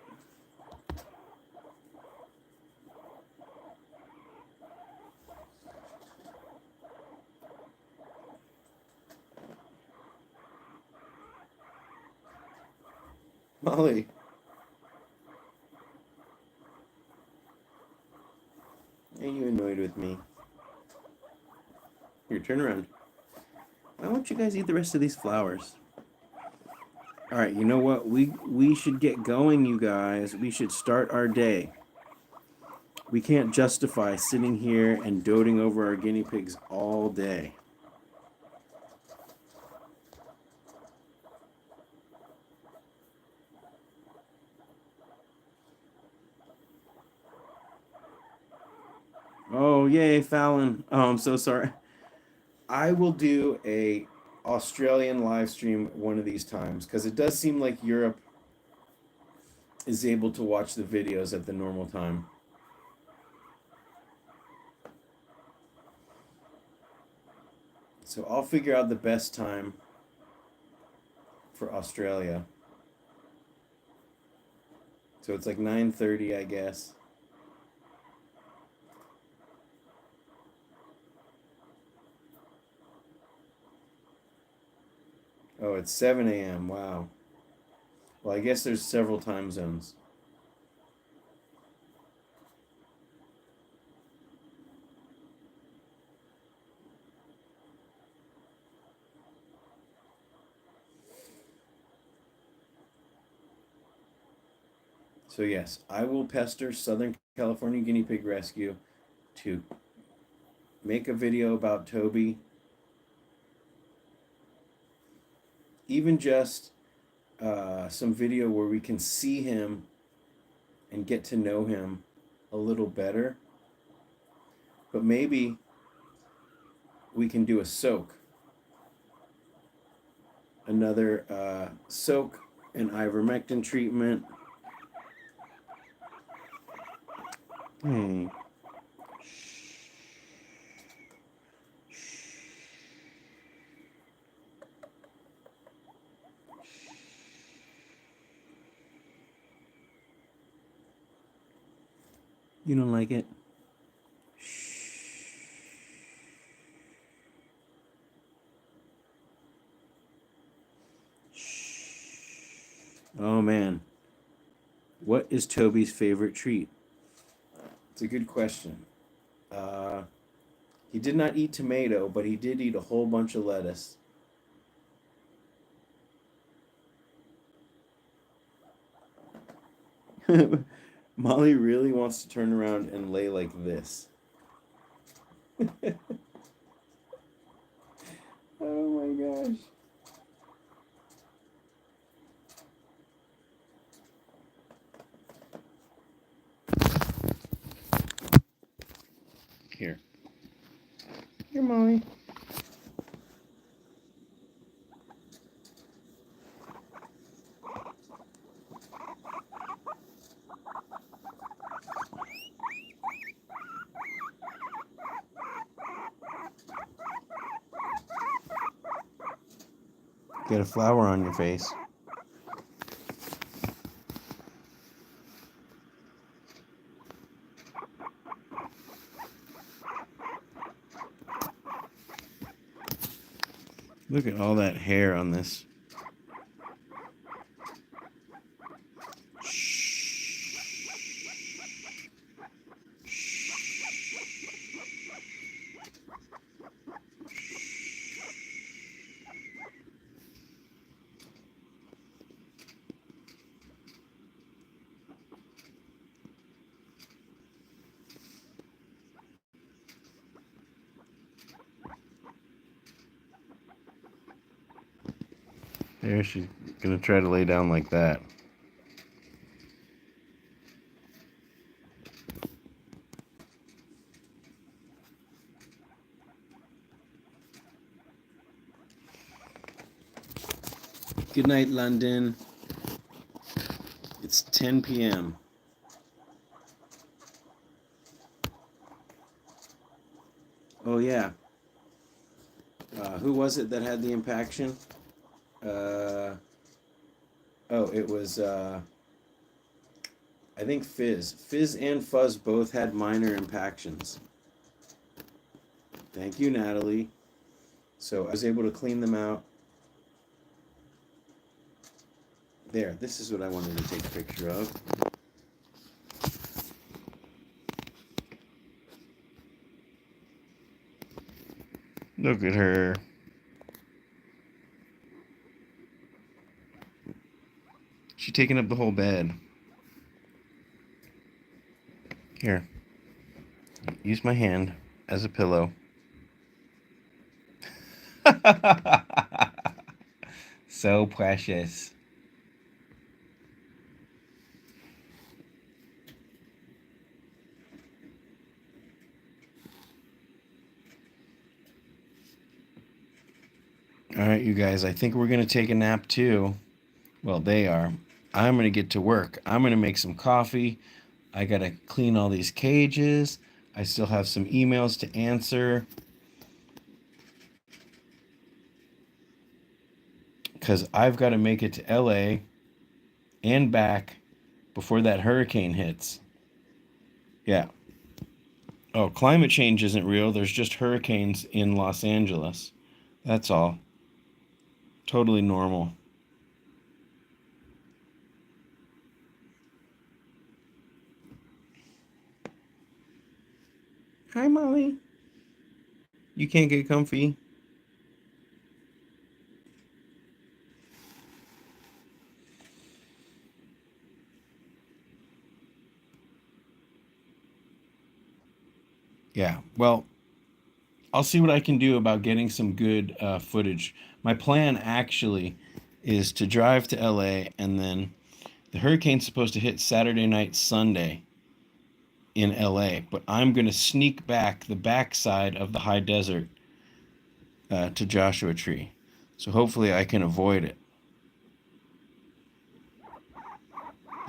Molly. Are you annoyed with me? Here, turn around. Why won't you guys eat the rest of these flowers? All right, you know what? We should get going, you guys. We should start our day. We can't justify sitting here and doting over our guinea pigs all day. Oh, yay, Fallon. Oh, I'm so sorry. I will do a Australian live stream one of these times because it does seem like Europe is able to watch the videos at the normal time. So I'll figure out the best time for Australia. So it's like 9:30, I guess. Oh, it's 7 a.m. Wow. Well, I guess there's several time zones. So yes, I will pester Southern California Guinea Pig Rescue to make a video about Toby. Even just some video where we can see him and get to know him a little better. But maybe we can do a soak. Another soak and ivermectin treatment. Hey. You don't like it? Oh man. What is Toby's favorite treat? It's a good question. He did not eat tomato, but he did eat a whole bunch of lettuce. Molly really wants to turn around and lay like this. Oh my gosh. Here. Here, Molly. Get a flower on your face. Look at all that hair on this. There, she's gonna try to lay down like that. Good night, London. It's 10 p.m. Oh, yeah. Who was it that had the impaction? It was, I think Fizz. Fizz and Fuzz both had minor impactions. Thank you, Natalie. So I was able to clean them out. There, this is what I wanted to take a picture of. Look at her. She's taking up the whole bed. Here. Use my hand as a pillow. So precious. All right, you guys, I think we're going to take a nap too. Well, they are. I'm going to get to work. I'm going to make some coffee. I got to clean all these cages. I still have some emails to answer. Because I've got to make it to LA and back before that hurricane hits. Yeah. Oh, climate change isn't real. There's just hurricanes in Los Angeles. That's all. Totally normal. Hi, Molly. You can't get comfy. Yeah. Well, I'll see what I can do about getting some good footage. My plan actually is to drive to LA, and then the hurricane's supposed to hit Saturday night, Sunday in LA, but I'm going to sneak back the backside of the high desert to Joshua Tree. So hopefully I can avoid it.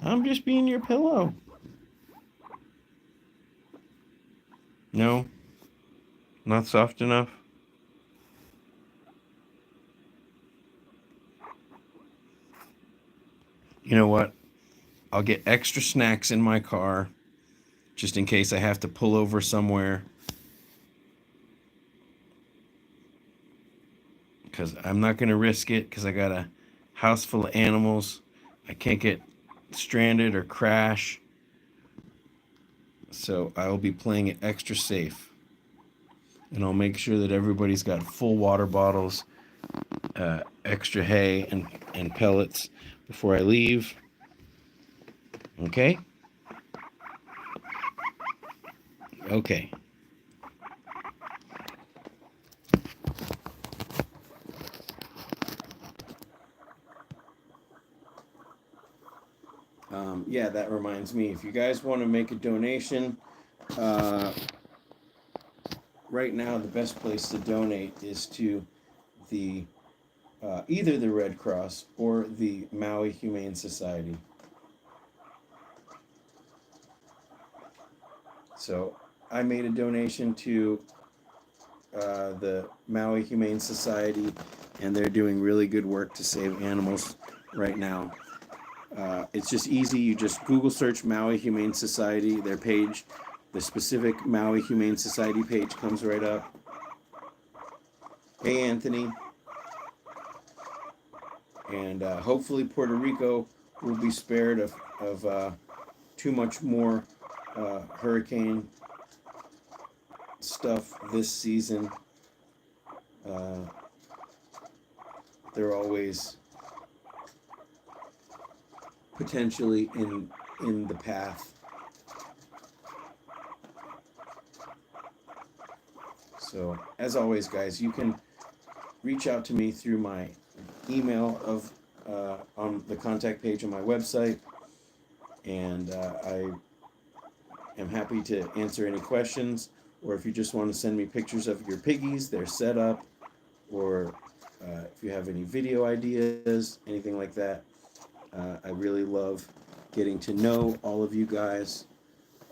I'm just being your pillow. No? Not soft enough? You know what? I'll get extra snacks in my car just in case I have to pull over somewhere. Because I'm not going to risk it because I got a house full of animals. I can't get stranded or crash. So I will be playing it extra safe. And I'll make sure that everybody's got full water bottles, extra hay and pellets before I leave. Okay? Okay. Yeah, that reminds me. If you guys want to make a donation, right now the best place to donate is to the either the Red Cross or the Maui Humane Society. So I made a donation to the Maui Humane Society, and they're doing really good work to save animals right now. It's just easy. You just Google search Maui Humane Society, their page. The specific Maui Humane Society page comes right up. Hey, Anthony. And hopefully Puerto Rico will be spared of too much more hurricane stuff this season. They're always potentially in the path. So as always, guys, you can reach out to me through my email of on the contact page on my website, and I am happy to answer any questions. Or if you just want to send me pictures of your piggies, their setup, or if you have any video ideas, anything like that. I really love getting to know all of you guys.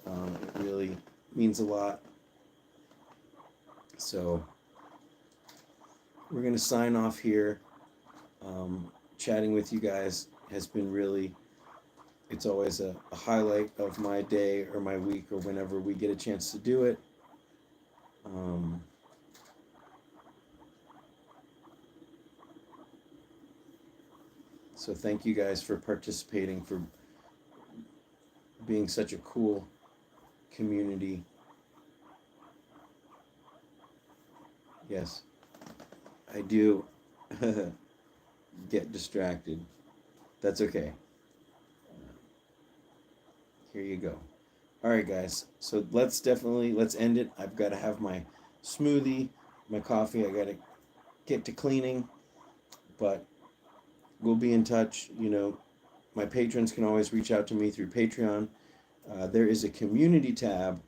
It really means a lot. So we're going to sign off here. Chatting with you guys has been really, it's always a highlight of my day or my week or whenever we get a chance to do it. So thank you guys for participating, for being such a cool community. Yes, I do get distracted. That's okay. Here you go. All right, guys. So let's end it. I've got to have my smoothie, my coffee. I got to get to cleaning, but we'll be in touch. You know, my patrons can always reach out to me through Patreon. There is a community tab.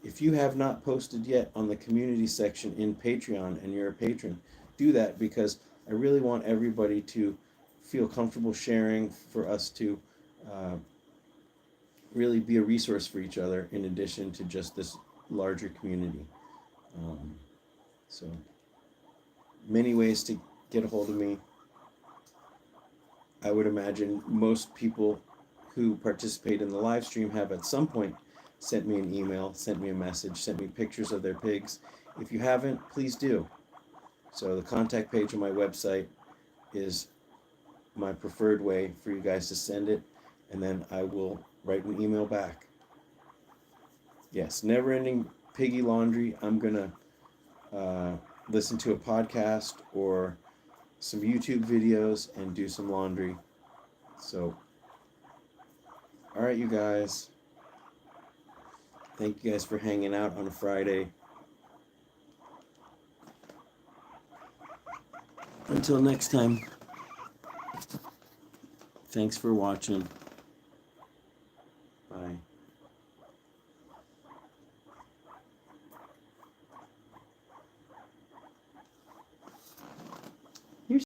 If you have not posted yet on the community section in Patreon and you're a patron, do that, because I really want everybody to feel comfortable sharing, for us to really be a resource for each other in addition to just this larger community. So many ways to get a hold of me. I would imagine most people who participate in the live stream have at some point sent me an email, sent me a message, sent me pictures of their pigs. If you haven't, please do. So the contact page on my website is my preferred way for you guys to send it, and then I will write an email back. Yes, never-ending piggy laundry. I'm gonna listen to a podcast or some YouTube videos and do some laundry. So, all right, you guys. Thank you guys for hanging out on a Friday. Until next time, thanks for watching.